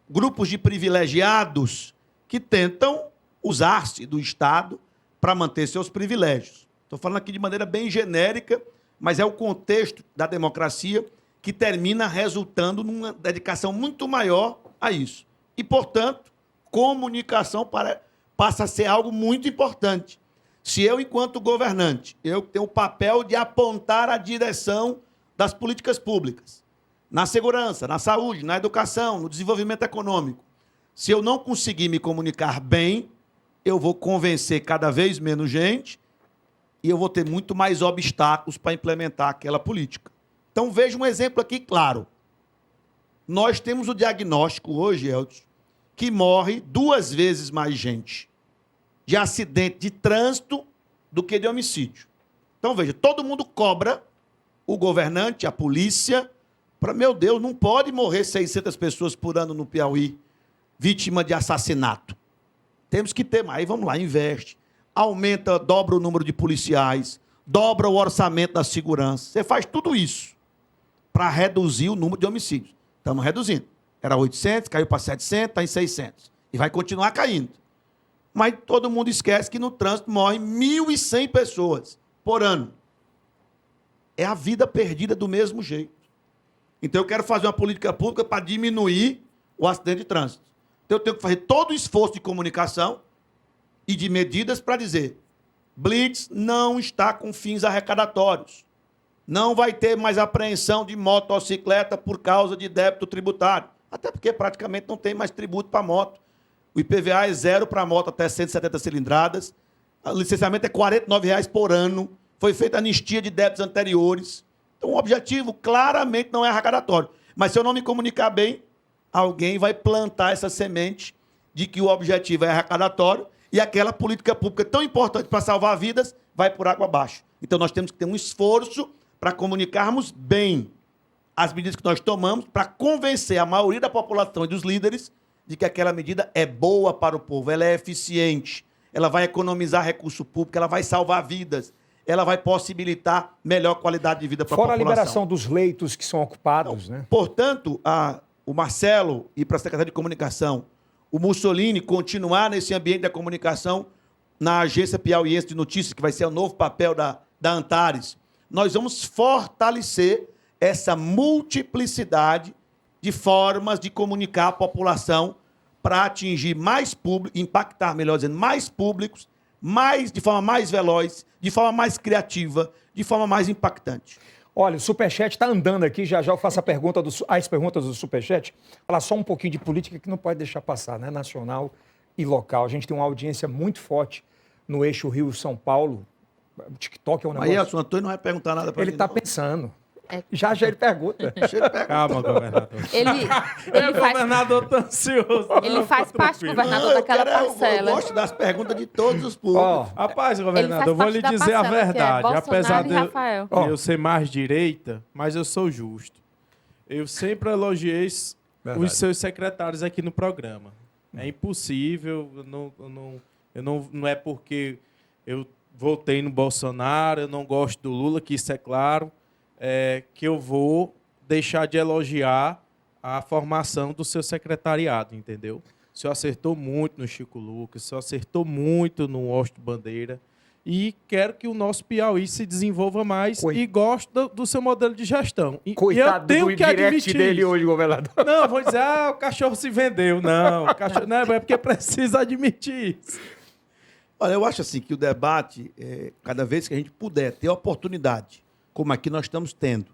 grupos de privilegiados que tentam usar-se do Estado para manter seus privilégios. Estou falando aqui de maneira bem genérica, mas é o contexto da democracia que termina resultando numa dedicação muito maior a isso. E, portanto, comunicação passa a ser algo muito importante. Se eu, enquanto governante, eu tenho o papel de apontar a direção das políticas públicas, na segurança, na saúde, na educação, no desenvolvimento econômico. Se eu não conseguir me comunicar bem, eu vou convencer cada vez menos gente e eu vou ter muito mais obstáculos para implementar aquela política. Então, veja um exemplo aqui claro. Nós temos o diagnóstico hoje, Elton, que morre 2 vezes mais gente de acidente de trânsito do que de homicídio. Então, veja, todo mundo cobra o governante, a polícia, para, meu Deus, não pode morrer 600 pessoas por ano no Piauí, vítima de assassinato. Temos que ter mais. Aí vamos lá, investe. Aumenta, dobra o número de policiais, dobra o orçamento da segurança. Você faz tudo isso. para reduzir o número de homicídios. Estamos reduzindo. Era 800, caiu para 700, está em 600. E vai continuar caindo. Mas todo mundo esquece que no trânsito morrem 1.100 pessoas por ano. É a vida perdida do mesmo jeito. Então eu quero fazer uma política pública para diminuir o acidente de trânsito. Então eu tenho que fazer todo o esforço de comunicação e de medidas para dizer: Blitz não está com fins arrecadatórios. Não vai ter mais apreensão de motocicleta por causa de débito tributário. Até porque praticamente não tem mais tributo para moto. O IPVA é zero para moto até 170 cilindradas. O licenciamento é R$ 49,00 por ano. Foi feita anistia de débitos anteriores. Então o objetivo claramente não é arrecadatório. Mas se eu não me comunicar bem, alguém vai plantar essa semente de que o objetivo é arrecadatório e aquela política pública tão importante para salvar vidas vai por água abaixo. Então nós temos que ter um esforço para comunicarmos bem as medidas que nós tomamos para convencer a maioria da população e dos líderes de que aquela medida é boa para o povo, ela é eficiente, ela vai economizar recurso público, ela vai salvar vidas, ela vai possibilitar melhor qualidade de vida para a população. Fora a liberação dos leitos que são ocupados, né? Portanto, o Marcelo ir para a Secretaria de Comunicação, o Mussolini continuar nesse ambiente da comunicação na Agência Piauiense de Notícias, que vai ser o novo papel da Antares, nós vamos fortalecer essa multiplicidade de formas de comunicar a população para atingir mais público, impactar, melhor dizendo, mais públicos, de forma mais veloz, de forma mais criativa, de forma mais impactante. Olha, o Superchat está andando aqui, já eu faço as perguntas do Superchat. Falar só um pouquinho de política que não pode deixar passar, né? Nacional e local. A gente tem uma audiência muito forte no eixo Rio-São Paulo. O TikTok é um negócio... Aí, o Antônio não vai perguntar nada para Ele está pensando. Já ele pergunta. Calma, governador. Ele O faz, governador tá ansioso. ele faz parte, governador, eu daquela quero- parcela. Eu gosto das perguntas de todos os públicos. Ó, Rapaz, Ele governador, faz eu vou parte lhe da dizer a parcela, que é verdade. Bolsonaro Apesar e de Rafael. eu ser mais direita, mas eu sou justo. Eu sempre elogiei Verdade. os seus secretários aqui no programa. É impossível, não é porque eu votei no Bolsonaro, eu não gosto do Lula, que isso é claro, que eu vou deixar de elogiar a formação do seu secretariado, entendeu? O senhor acertou muito no Chico Lucas, o senhor acertou muito no Washington Bandeira, e quero que o nosso Piauí se desenvolva mais e gosto do seu modelo de gestão. E eu coitado tenho do que direct admitir dele isso. hoje, governador. Não, vou dizer, o cachorro se vendeu. Não, o cachorro, não, é porque precisa admitir isso. Olha, eu acho assim que o debate, cada vez que a gente puder ter a oportunidade, como aqui nós estamos tendo,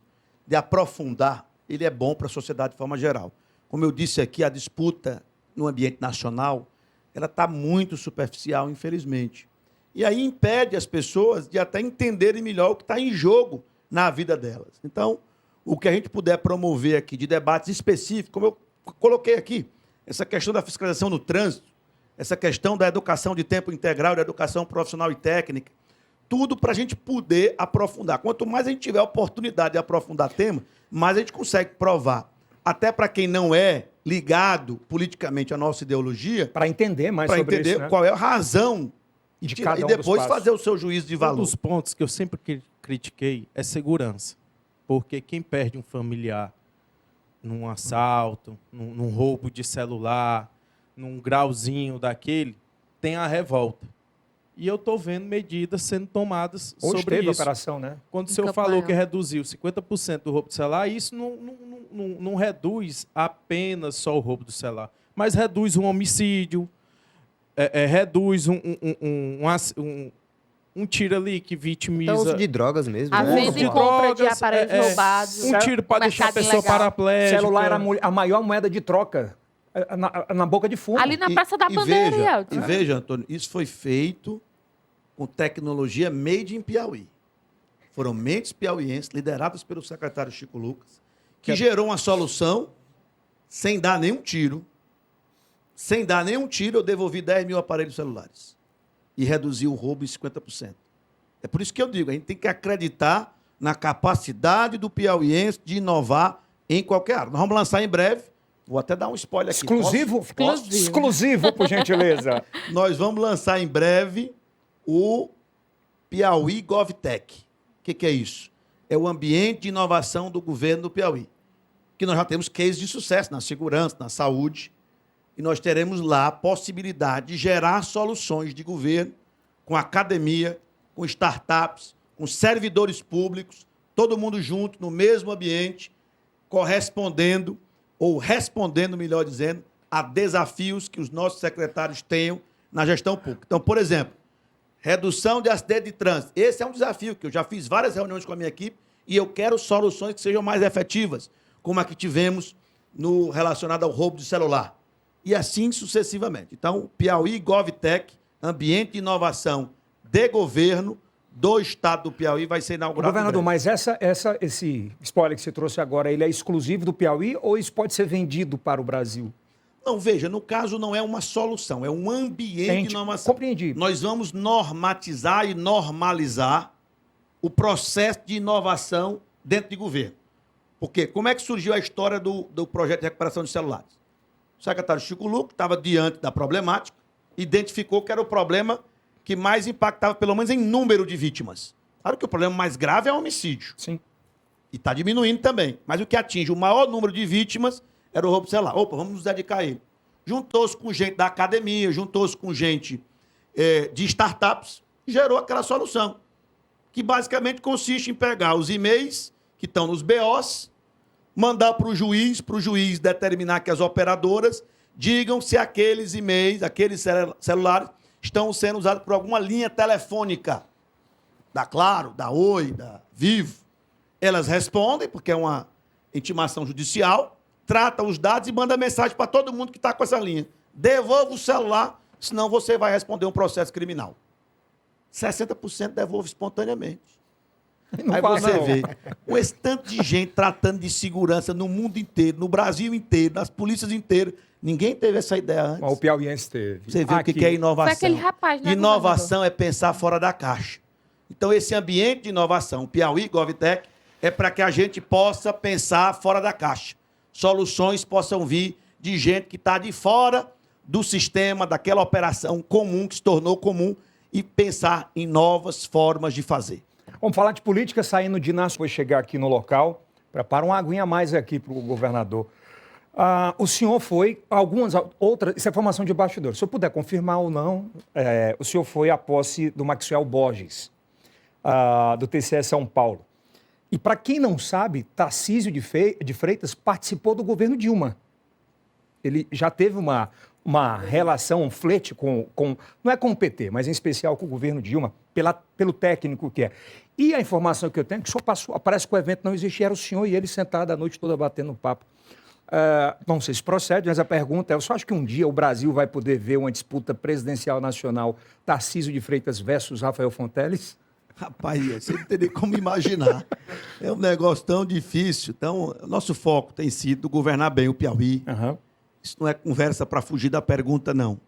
de aprofundar, ele é bom para a sociedade de forma geral. Como eu disse aqui, a disputa no ambiente nacional, ela está muito superficial, infelizmente. E aí impede as pessoas de até entenderem melhor o que está em jogo na vida delas. Então, o que a gente puder promover aqui de debates específicos, como eu coloquei aqui, essa questão da fiscalização no trânsito, essa questão da educação de tempo integral, da educação profissional e técnica, tudo para a gente poder aprofundar. Quanto mais a gente tiver a oportunidade de aprofundar tema, mais a gente consegue provar, até para quem não é ligado politicamente à nossa ideologia, Para entender mais para sobre entender isso, né? qual é a razão De e cada um depois dos passos. fazer o seu juízo de Um valor. dos pontos que eu sempre critiquei é segurança. Porque quem perde um familiar num assalto, num roubo de celular, num grauzinho daquele, tem a revolta. E eu estou vendo medidas sendo tomadas Hoje sobre teve a isso. operação, né? Quando o Em senhor campanha. falou que reduziu 50% do roubo de celular, isso não reduz apenas só o roubo do celular, mas reduz um homicídio, reduz um tiro ali que vitimiza... Então, uso de drogas mesmo, A né? venda e compra de aparelhos roubados. Um tiro para deixar a mercado pessoa ilegal. paraplégica. Celular era a maior moeda de troca na boca de fumo. Ali na Praça da Bandeira, Yeltsin. E veja, Antônio, isso foi feito com tecnologia made in Piauí. Foram mentes piauienses, lideradas pelo secretário Chico Lucas, que gerou uma solução sem dar nenhum tiro. Sem dar nenhum tiro, eu devolvi 10 mil aparelhos celulares. E reduzi o roubo em 50%. É por isso que eu digo, a gente tem que acreditar na capacidade do piauiense de inovar em qualquer área. Nós vamos lançar em breve, vou até dar um spoiler aqui. Exclusivo? Posso? Exclusivo, por gentileza. Nós vamos lançar em breve o Piauí GovTech. O que é isso? é o ambiente de inovação do governo do Piauí. Que nós já temos cases de sucesso na segurança, na saúde, e nós teremos lá a possibilidade de gerar soluções de governo com academia, com startups, com servidores públicos, todo mundo junto, no mesmo ambiente, correspondendo, ou respondendo, melhor dizendo, a desafios que os nossos secretários tenham na gestão pública. Então, por exemplo, redução de acidente de trânsito. Esse é um desafio que eu já fiz várias reuniões com a minha equipe e eu quero soluções que sejam mais efetivas, como a que tivemos no relacionado ao roubo de celular. E assim sucessivamente. Então, Piauí GovTech, ambiente de inovação de governo do estado do Piauí, vai ser inaugurado. Governador, mas esse spoiler que você trouxe agora, ele é exclusivo do Piauí ou isso pode ser vendido para o Brasil? Não, veja, no caso não é uma solução, é um ambiente de inovação. Compreendi. Nós vamos normatizar e normalizar o processo de inovação dentro de governo. Porque como é que surgiu a história do projeto de recuperação de celulares? O secretário Chico Lucas estava diante da problemática, identificou que era o problema que mais impactava, pelo menos em número de vítimas. Claro que o problema mais grave é o homicídio. Sim. E está diminuindo também. Mas o que atinge o maior número de vítimas era o roubo de celular. Opa, vamos nos dedicar a ele. Juntou-se com gente da academia, juntou-se com gente de startups, gerou aquela solução, que basicamente consiste em pegar os e-mails que estão nos BOs, mandar para o juiz determinar que as operadoras digam se aqueles e-mails, aqueles celulares, estão sendo usados por alguma linha telefônica, da Claro, da Oi, da Vivo. Elas respondem, porque é uma intimação judicial, trata os dados e manda mensagem para todo mundo que está com essa linha. Devolva o celular, senão você vai responder um processo criminal. 60% devolve espontaneamente. Não Aí passa, você não. vê com esse tanto de gente tratando de segurança no mundo inteiro, no Brasil inteiro, nas polícias inteiras. Ninguém teve essa ideia antes. O piauiense teve. Você vê o Aqui. que é inovação. Foi aquele rapaz, né, Inovação é pensar fora da caixa. Então, esse ambiente de inovação, Piauí GovTech, é para que a gente possa pensar fora da caixa. Soluções possam vir de gente que está de fora do sistema, daquela operação comum que se tornou comum e pensar em novas formas de fazer. Vamos falar de política, saindo de Inácio, vou chegar aqui no local. Prepara uma aguinha a mais aqui para o governador. O senhor foi, algumas outras, isso é informação de bastidor, se eu puder confirmar ou não, o senhor foi à posse do Maxwell Borges, do TCE São Paulo. E para quem não sabe, Tarcísio de Freitas participou do governo Dilma. Ele já teve uma relação, um flerte com, não é com o PT, mas em especial com o governo Dilma, pelo técnico que é. E a informação que eu tenho é que o senhor parece que o evento não existia, era o senhor e ele sentado a noite toda batendo papo. Não sei se procede, mas a pergunta é, eu só acho que um dia o Brasil vai poder ver uma disputa presidencial nacional Tarcísio de Freitas versus Rafael Fonteles? Rapaz, você não tem nem como imaginar. É um negócio tão difícil. Então, nosso foco tem sido governar bem o Piauí. Uhum. Isso não é conversa para fugir da pergunta, não.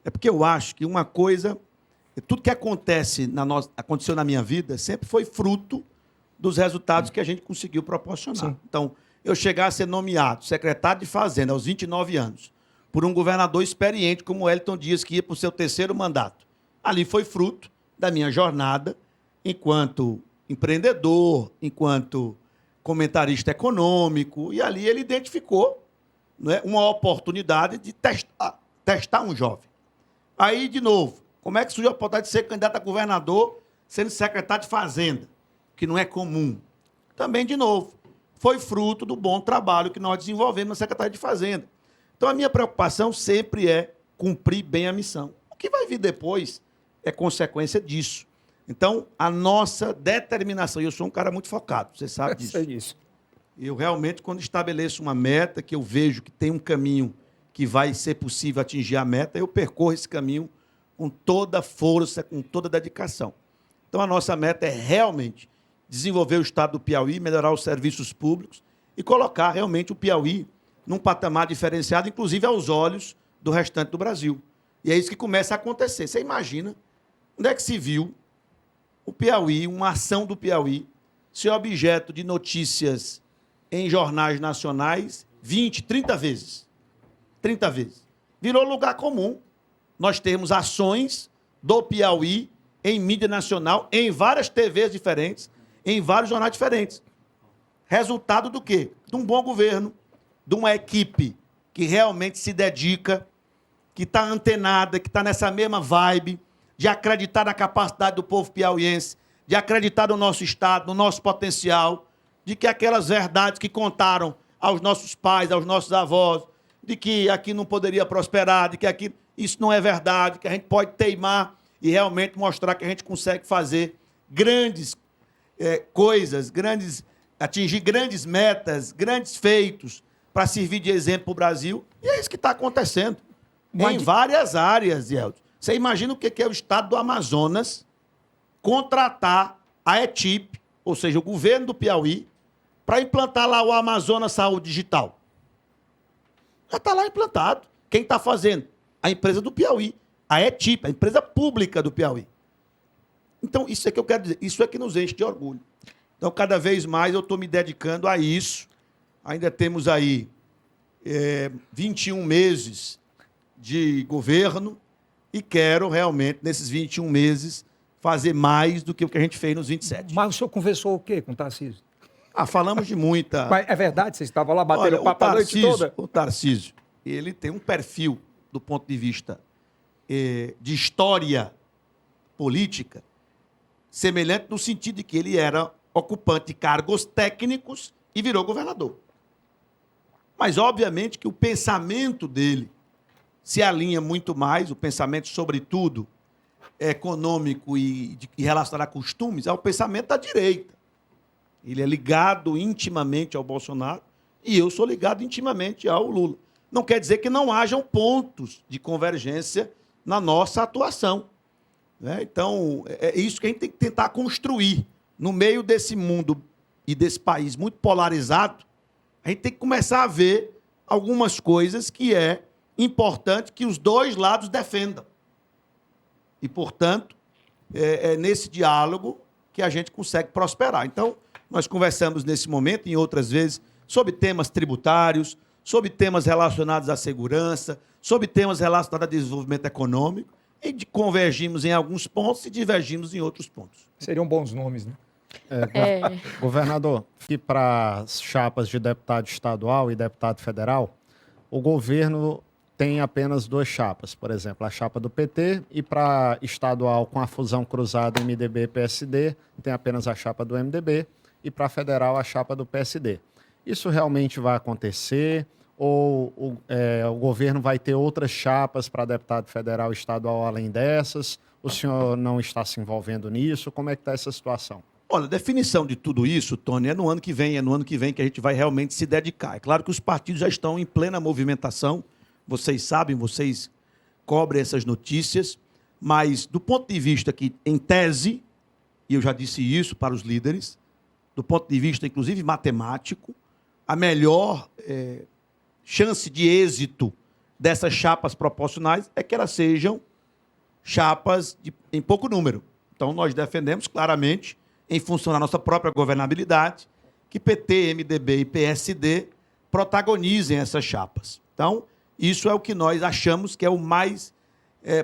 É porque eu acho que uma coisa... Tudo que aconteceu na minha vida sempre foi fruto dos resultados que a gente conseguiu proporcionar. Sim. Então, eu chegar a ser nomeado secretário de Fazenda aos 29 anos por um governador experiente como o Wellington Dias, que ia para o seu 3º mandato. Ali foi fruto da minha jornada enquanto empreendedor, enquanto comentarista econômico, e ali ele identificou, não é, uma oportunidade de testar um jovem. Aí, de novo, como é que surgiu a oportunidade de ser candidato a governador sendo secretário de Fazenda, que não é comum? Também, de novo, foi fruto do bom trabalho que nós desenvolvemos na Secretaria de Fazenda. Então, a minha preocupação sempre é cumprir bem a missão. O que vai vir depois é consequência disso. Então, a nossa determinação, e eu sou um cara muito focado, você sabe disso. Sei disso. Eu realmente, quando estabeleço uma meta, que eu vejo que tem um caminho que vai ser possível atingir a meta, eu percorro esse caminho com toda a força, com toda a dedicação. Então, a nossa meta é realmente desenvolver o estado do Piauí, melhorar os serviços públicos e colocar realmente o Piauí num patamar diferenciado, inclusive aos olhos do restante do Brasil. E é isso que começa a acontecer. Você imagina onde é que se viu o Piauí, uma ação do Piauí, ser objeto de notícias em jornais nacionais 20, 30 vezes. 30 vezes. Virou lugar comum. Nós temos ações do Piauí em mídia nacional, em várias TVs diferentes, em vários jornais diferentes. Resultado do quê? De um bom governo, de uma equipe que realmente se dedica, que está antenada, que está nessa mesma vibe, de acreditar na capacidade do povo piauiense, de acreditar no nosso Estado, no nosso potencial, de que aquelas verdades que contaram aos nossos pais, aos nossos avós, de que aqui não poderia prosperar, de que aqui isso não é verdade, que a gente pode teimar e realmente mostrar que a gente consegue fazer grandes coisas, atingir grandes metas, grandes feitos para servir de exemplo para o Brasil. E é isso que está acontecendo em várias áreas, Yeltsin. Você imagina o que é o Estado do Amazonas contratar a ETIP, ou seja, o governo do Piauí, para implantar lá o Amazonas Saúde Digital. Já está lá implantado. Quem está fazendo? A empresa do Piauí, a ETIP, a empresa pública do Piauí. Então, isso é que eu quero dizer, isso é que nos enche de orgulho. Então, cada vez mais eu estou me dedicando a isso. Ainda temos aí 21 meses de governo e quero realmente, nesses 21 meses, fazer mais do que o que a gente fez nos 27. Mas o senhor conversou o quê com o Tarcísio? Falamos de muita... Mas é verdade? Você estava lá batendo papo a noite toda? O Tarcísio, ele tem um perfil, do ponto de vista de história política, semelhante no sentido de que ele era ocupante de cargos técnicos e virou governador. Mas, obviamente, que o pensamento dele se alinha muito mais, o pensamento, sobretudo, econômico e relacionado a costumes, ao pensamento da direita. Ele é ligado intimamente ao Bolsonaro e eu sou ligado intimamente ao Lula. Não quer dizer que não hajam pontos de convergência na nossa atuação, né? Então, é isso que a gente tem que tentar construir. No meio desse mundo e desse país muito polarizado, a gente tem que começar a ver algumas coisas que é importante que os dois lados defendam. E, portanto, é nesse diálogo que a gente consegue prosperar. Então, nós conversamos nesse momento, em outras vezes, sobre temas tributários, sobre temas relacionados à segurança, sobre temas relacionados a desenvolvimento econômico, e convergimos em alguns pontos e divergimos em outros pontos. Seriam bons nomes, né? Governador, que para as chapas de deputado estadual e deputado federal, o governo tem apenas duas chapas, por exemplo, a chapa do PT, e para estadual, com a fusão cruzada MDB e PSD, tem apenas a chapa do MDB, e para federal, a chapa do PSD. Isso realmente vai acontecer? Ou o governo vai ter outras chapas para deputado federal e estadual além dessas? O senhor não está se envolvendo nisso? Como é que está essa situação? Olha, a definição de tudo isso, Tony, é no ano que vem que a gente vai realmente se dedicar. É claro que os partidos já estão em plena movimentação, vocês sabem, vocês cobrem essas notícias, mas do ponto de vista que, em tese, e eu já disse isso para os líderes, do ponto de vista, inclusive, matemático, a melhor chance de êxito dessas chapas proporcionais é que elas sejam chapas em pouco número. Então, nós defendemos claramente, em função da nossa própria governabilidade, que PT, MDB e PSD protagonizem essas chapas. Então, isso é o que nós achamos que é o mais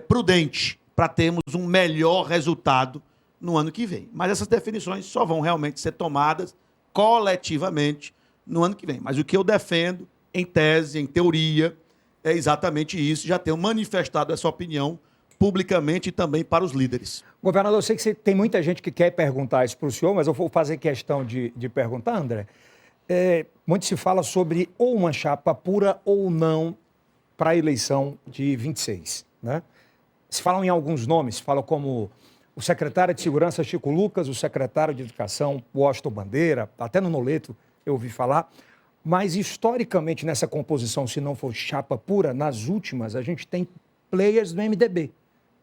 prudente para termos um melhor resultado no ano que vem. Mas essas definições só vão realmente ser tomadas coletivamente no ano que vem. Mas o que eu defendo, em tese, em teoria, é exatamente isso. Já tenho manifestado essa opinião publicamente e também para os líderes. Governador, eu sei que tem muita gente que quer perguntar isso para o senhor, mas eu vou fazer questão de perguntar, André. Muito se fala sobre ou uma chapa pura ou não para a eleição de 26, né? Se falam em alguns nomes, falam como o secretário de Segurança, Chico Lucas, o secretário de Educação, Washington Bandeira, até no Noleto eu ouvi falar. Mas, historicamente, nessa composição, se não for chapa pura, nas últimas, a gente tem players do MDB.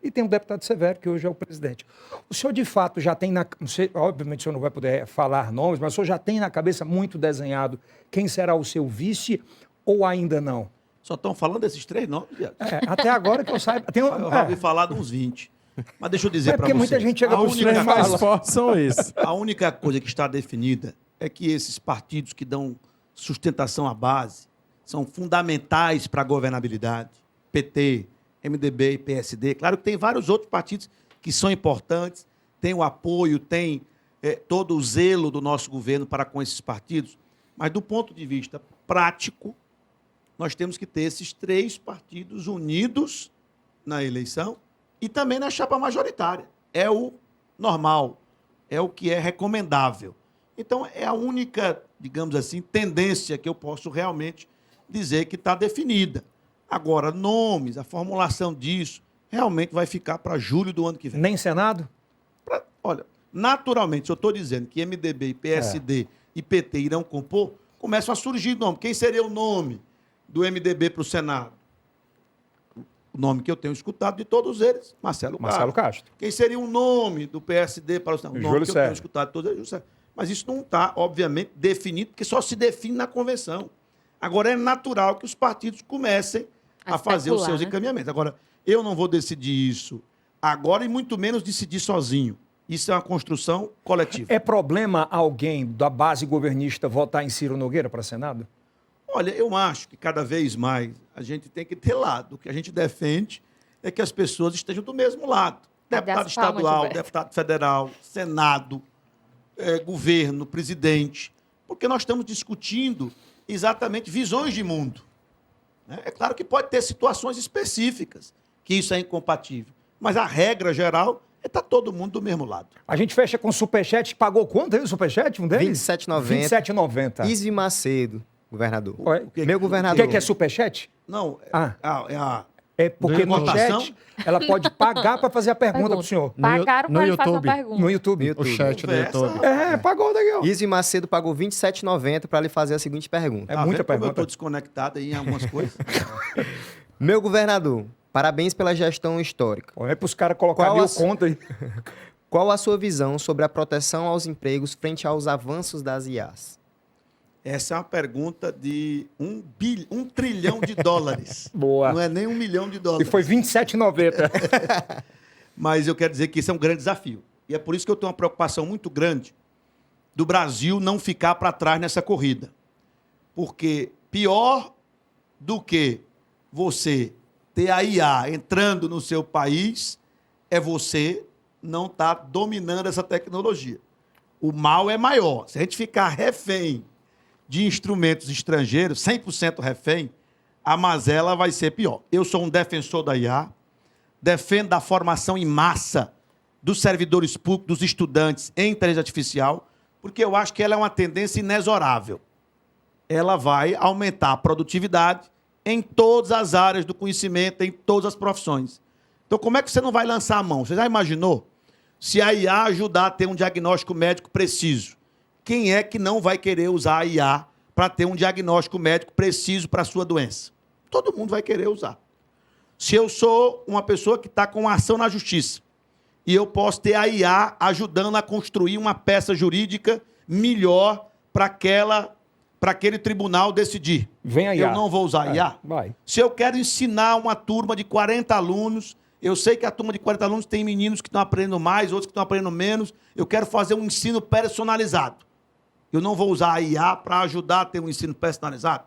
E tem o deputado Severo, que hoje é o presidente. O senhor, de fato, já tem, não sei, obviamente o senhor não vai poder falar nomes, mas o senhor já tem na cabeça muito desenhado quem será o seu vice ou ainda não? Só estão falando desses 3 nomes, viado. Até agora que eu saiba... Eu já ouvi falar de uns 20. Mas deixa eu dizer para você. Porque muita gente chega para os 3 mais fortes são esses. A única coisa que está definida é que esses partidos que dão sustentação à base são fundamentais para a governabilidade. PT, MDB e PSD. Claro que tem vários outros partidos que são importantes, tem o apoio, tem todo o zelo do nosso governo para com esses partidos, mas do ponto de vista prático, nós temos que ter esses 3 partidos unidos na eleição e também na chapa majoritária. É o normal, é o que é recomendável. Então, é a única, digamos assim, tendência que eu posso realmente dizer que está definida. Agora, nomes, a formulação disso, realmente vai ficar para julho do ano que vem. Nem Senado? Olha, naturalmente, se eu estou dizendo que MDB e PSD e PT irão compor, começam a surgir nomes. Quem seria o nome do MDB para o Senado? O nome que eu tenho escutado de todos eles, Marcelo Castro. Quem seria o nome do PSD para o Senado? O nome Júlio que eu Sérgio. tenho escutado de todos eles, Júlio Sérgio. Mas isso não está, obviamente, definido, porque só se define na convenção. Agora, é natural que os partidos comecem a fazer os seus encaminhamentos. Agora, eu não vou decidir isso agora e muito menos decidir sozinho. Isso é uma construção coletiva. É problema alguém da base governista votar em Ciro Nogueira para Senado? Olha, eu acho que cada vez mais a gente tem que ter lado. O que a gente defende é que as pessoas estejam do mesmo lado. Deputado estadual, deputado federal, Senado, governo, presidente. Porque nós estamos discutindo exatamente visões de mundo. É claro que pode ter situações específicas que isso é incompatível. Mas a regra geral é estar todo mundo do mesmo lado. A gente fecha com o Superchat. Pagou quanto aí o Superchat? Um deles? R$ 27,90. R$ 27,90. Isvi Macedo, governador. Meu governador. O que é Superchat? Não, É porque no votação? chat ela pode pagar para fazer a pergunta para o senhor. Pagaram para ele fazer uma YouTube. pergunta. No YouTube. O chat do YouTube. Pagou daqui, ó. Isvi Macedo pagou R$ 27,90 para lhe fazer a seguinte pergunta. É muita vendo como eu pergunta. estou desconectado aí em algumas coisas. Meu governador, parabéns pela gestão histórica. É para os caras colocar mil conto aí. Qual a sua visão sobre a proteção aos empregos frente aos avanços das IAs? Essa é uma pergunta de $1 trilhão. Boa. Não é nem $1 milhão. E foi R$ 27,90. Mas eu quero dizer que isso é um grande desafio. E é por isso que eu tenho uma preocupação muito grande do Brasil não ficar para trás nessa corrida. Porque pior do que você ter a IA entrando no seu país é você não estar dominando essa tecnologia. O mal é maior. Se a gente ficar refém de instrumentos estrangeiros, 100% refém, a mazela vai ser pior. Eu sou um defensor da IA, defendo a formação em massa dos servidores públicos, dos estudantes em inteligência artificial, porque eu acho que ela é uma tendência inexorável. Ela vai aumentar a produtividade em todas as áreas do conhecimento, em todas as profissões. Então, como é que você não vai lançar a mão? Você já imaginou? Se a IA ajudar a ter um diagnóstico médico preciso, quem é que não vai querer usar a IA para ter um diagnóstico médico preciso para a sua doença? Todo mundo vai querer usar. Se eu sou uma pessoa que está com uma ação na justiça e eu posso ter a IA ajudando a construir uma peça jurídica melhor para aquele tribunal decidir. Vem a IA. Eu não vou usar a IA? Vai. Se eu quero ensinar uma turma de 40 alunos, eu sei que a turma de 40 alunos tem meninos que estão aprendendo mais, outros que estão aprendendo menos, eu quero fazer um ensino personalizado. Eu não vou usar a IA para ajudar a ter um ensino personalizado.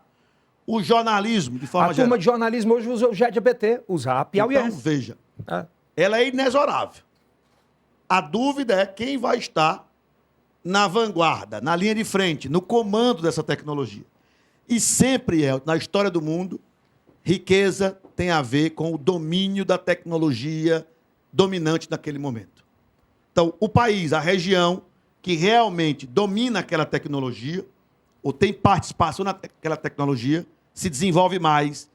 O jornalismo, de forma geral. A turma de jornalismo hoje usa o ChatGPT, usa a Piauí. Então, veja, ela é inexorável. A dúvida é quem vai estar na vanguarda, na linha de frente, no comando dessa tecnologia. E sempre na história do mundo, riqueza tem a ver com o domínio da tecnologia dominante naquele momento. Então, o país, a região que realmente domina aquela tecnologia, ou tem participação naquela tecnologia, se desenvolve mais,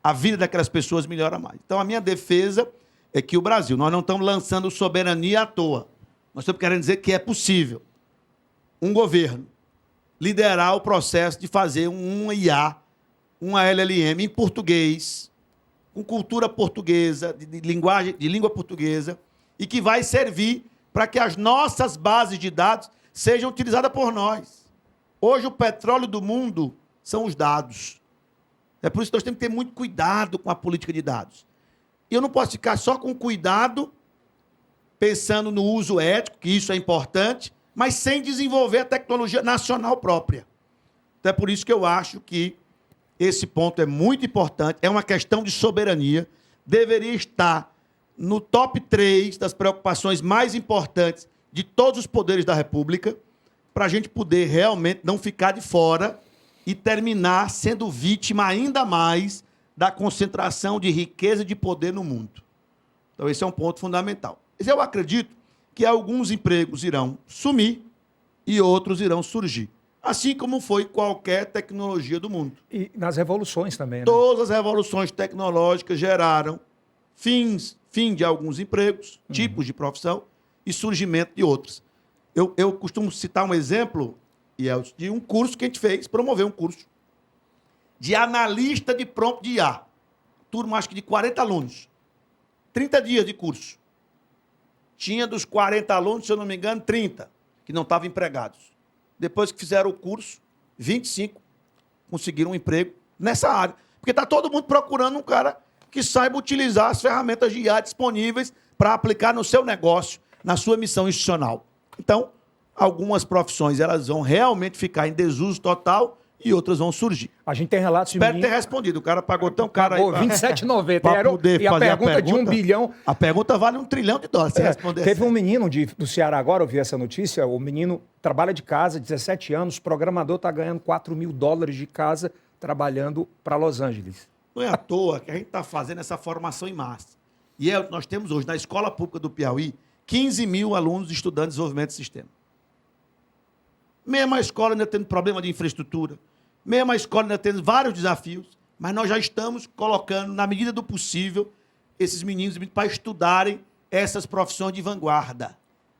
a vida daquelas pessoas melhora mais. Então, a minha defesa é que o Brasil, nós não estamos lançando soberania à toa. Nós estamos querendo dizer que é possível um governo liderar o processo de fazer um IA, uma LLM em português, com cultura portuguesa, de língua portuguesa, e que vai servir para que as nossas bases de dados sejam utilizadas por nós. Hoje, o petróleo do mundo são os dados. É por isso que nós temos que ter muito cuidado com a política de dados. E eu não posso ficar só com cuidado, pensando no uso ético, que isso é importante, mas sem desenvolver a tecnologia nacional própria. Então, é por isso que eu acho que esse ponto é muito importante, é uma questão de soberania, deveria estar no top 3 das preocupações mais importantes de todos os poderes da República, para a gente poder realmente não ficar de fora e terminar sendo vítima ainda mais da concentração de riqueza e de poder no mundo. Então, esse é um ponto fundamental. Mas eu acredito que alguns empregos irão sumir e outros irão surgir. Assim como foi qualquer tecnologia do mundo. E nas revoluções também, né? Todas as revoluções tecnológicas geraram fim de alguns empregos, tipos de profissão e surgimento de outros. Eu costumo citar um exemplo, Yeltsin, de um curso que a gente fez, promoveu um curso de analista de prompt de IA. Turma, acho que de 40 alunos. 30 dias de curso. Tinha dos 40 alunos, se eu não me engano, 30 que não estavam empregados. Depois que fizeram o curso, 25 conseguiram um emprego nessa área. Porque está todo mundo procurando um cara que saiba utilizar as ferramentas de IA disponíveis para aplicar no seu negócio, na sua missão institucional. Então, algumas profissões elas vão realmente ficar em desuso total e outras vão surgir. A gente tem relatos de Espero ter respondido. O cara pagou tão caro aí. Pagou R$27,90. Pra poder E a fazer a pergunta de 1 pergunta? bilhão. A pergunta vale $1 trilhão. Se responder Teve um certo. menino do Ceará agora, eu vi essa notícia, o menino trabalha de casa, 17 anos, programador, está ganhando $4 mil de casa, trabalhando para Los Angeles. Não é à toa que a gente está fazendo essa formação em massa. E nós temos hoje, na Escola Pública do Piauí, 15 mil alunos estudando desenvolvimento de sistema. Mesmo a escola ainda tendo problema de infraestrutura, mesmo a escola ainda tendo vários desafios, mas nós já estamos colocando, na medida do possível, esses meninos para estudarem essas profissões de vanguarda,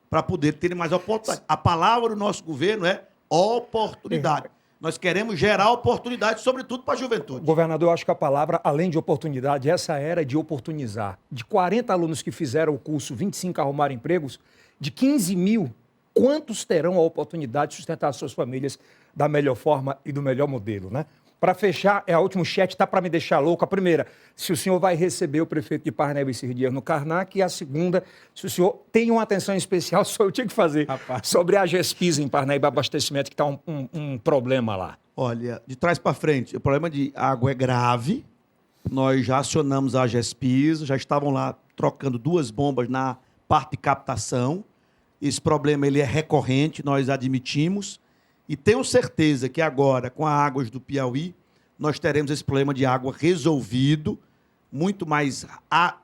para poder terem mais oportunidade. A palavra do nosso governo é oportunidade. Nós queremos gerar oportunidade, sobretudo para a juventude. Governador, eu acho que a palavra, além de oportunidade, essa era de oportunizar. De 40 alunos que fizeram o curso, 25 arrumaram empregos, de 15 mil, quantos terão a oportunidade de sustentar suas famílias da melhor forma e do melhor modelo, né? Para fechar, a última chat está para me deixar louco. A primeira, se o senhor vai receber o prefeito de Parnaíba esses dias no Karnak. E a segunda, se o senhor tem uma atenção especial, só eu tinha que fazer, sobre a GESPIS em Parnaíba Abastecimento, que está um problema lá. Olha, de trás para frente, o problema de água é grave. Nós já acionamos a GESPIS, já estavam lá trocando 2 bombas na parte de captação. Esse problema ele é recorrente, nós admitimos. E tenho certeza que agora, com a Águas do Piauí, nós teremos esse problema de água resolvido muito mais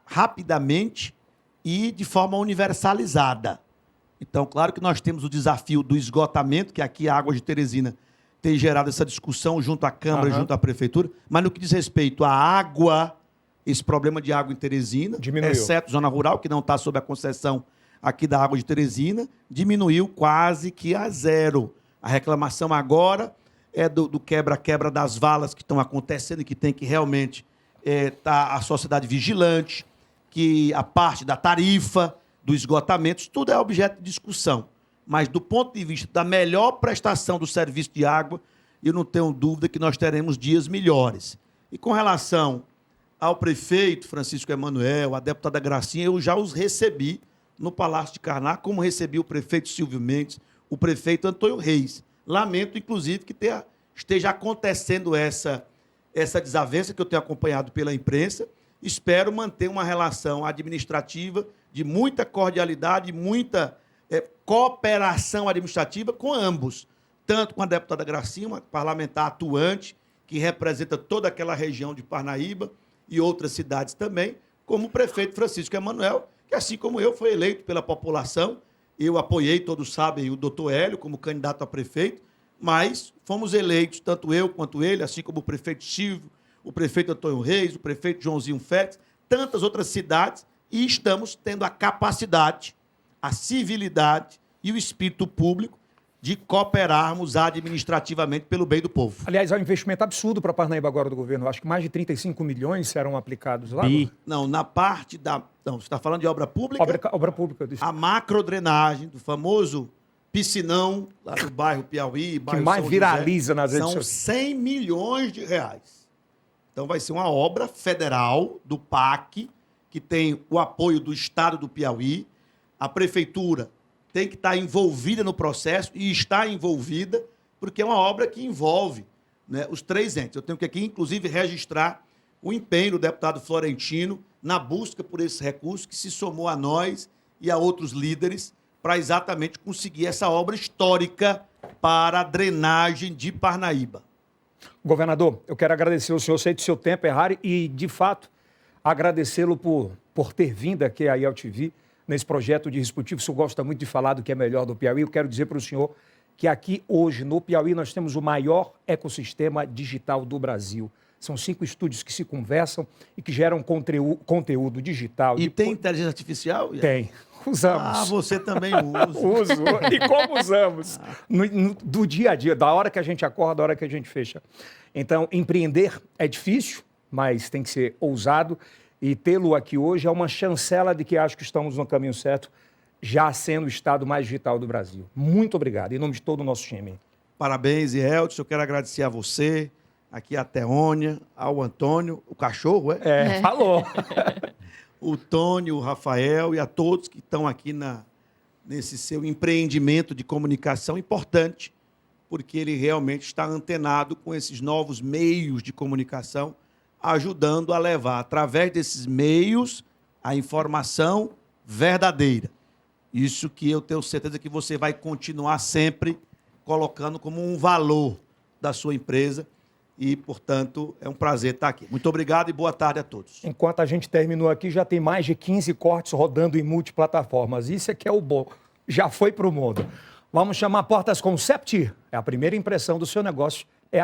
rapidamente e de forma universalizada. Então, claro que nós temos o desafio do esgotamento, que aqui a Águas de Teresina tem gerado essa discussão junto à Câmara e junto à Prefeitura, mas no que diz respeito à água, esse problema de água em Teresina, Diminuiu. exceto zona rural, que não está sob a concessão aqui da Água de Teresina, diminuiu quase que a zero. A reclamação agora é do quebra-quebra das valas que estão acontecendo e que tem que realmente estar a sociedade vigilante, que a parte da tarifa, do esgotamento, isso tudo é objeto de discussão. Mas do ponto de vista da melhor prestação do serviço de água, eu não tenho dúvida que nós teremos dias melhores. E com relação ao prefeito Francisco Emanuel, a deputada Gracinha, eu já os recebi no Palácio de Karnak, como recebi o prefeito Silvio Mendes, o prefeito Antônio Reis. Lamento, inclusive, que esteja acontecendo essa desavença que eu tenho acompanhado pela imprensa. Espero manter uma relação administrativa de muita cordialidade, muita cooperação administrativa com ambos. Tanto com a deputada Gracinha, uma parlamentar atuante, que representa toda aquela região de Parnaíba e outras cidades também, como o prefeito Francisco Emanuel, que, assim como eu, foi eleito pela população. Eu apoiei, todos sabem, o doutor Hélio como candidato a prefeito, mas fomos eleitos, tanto eu quanto ele, assim como o prefeito Silvio, o prefeito Antônio Reis, o prefeito Joãozinho Félix, tantas outras cidades, e estamos tendo a capacidade, a civilidade e o espírito público de cooperarmos administrativamente pelo bem do povo. Aliás, é um investimento absurdo para Parnaíba agora do governo. Acho que mais de 35 milhões serão aplicados lá. Não, na parte da... Não, você está falando de obra pública? Obra pública. A macrodrenagem do famoso piscinão, lá do bairro Piauí, bairro Que mais São viraliza José, nas redes são sociais. 100 milhões de reais. Então vai ser uma obra federal do PAC, que tem o apoio do Estado do Piauí. A Prefeitura tem que estar envolvida no processo e está envolvida, porque é uma obra que envolve, né, os 3 entes. Eu tenho que aqui, inclusive, registrar o empenho do deputado Florentino na busca por esse recurso que se somou a nós e a outros líderes para exatamente conseguir essa obra histórica para a drenagem de Parnaíba. Governador, eu quero agradecer o senhor, sei do seu tempo, é raro, e, de fato, agradecê-lo por ter vindo aqui à IELTV nesse projeto de disruptivo. O senhor gosta muito de falar do que é melhor do Piauí. Eu quero dizer para o senhor que aqui, hoje, no Piauí, nós temos o maior ecossistema digital do Brasil. São 5 estúdios que se conversam e que geram conteúdo digital. E tem inteligência artificial? Tem. Usamos. Ah, você também usa. Uso. E como usamos? Do dia a dia, da hora que a gente acorda, da hora que a gente fecha. Então, empreender é difícil, mas tem que ser ousado. E tê-lo aqui hoje é uma chancela de que acho que estamos no caminho certo, já sendo o estado mais digital do Brasil. Muito obrigado, em nome de todo o nosso time. Parabéns, Ieltsin. Eu quero agradecer a você, aqui a Teônia, ao Antônio, o cachorro, é? Falou. O Tônio, o Rafael e a todos que estão aqui nesse seu empreendimento de comunicação importante, porque ele realmente está antenado com esses novos meios de comunicação, ajudando a levar, através desses meios, a informação verdadeira. Isso que eu tenho certeza que você vai continuar sempre colocando como um valor da sua empresa e, portanto, é um prazer estar aqui. Muito obrigado e boa tarde a todos. Enquanto a gente terminou aqui, já tem mais de 15 cortes rodando em multiplataformas. Isso é que é o bom. Já foi para o mundo. Vamos chamar Portas Concept. É a primeira impressão do seu negócio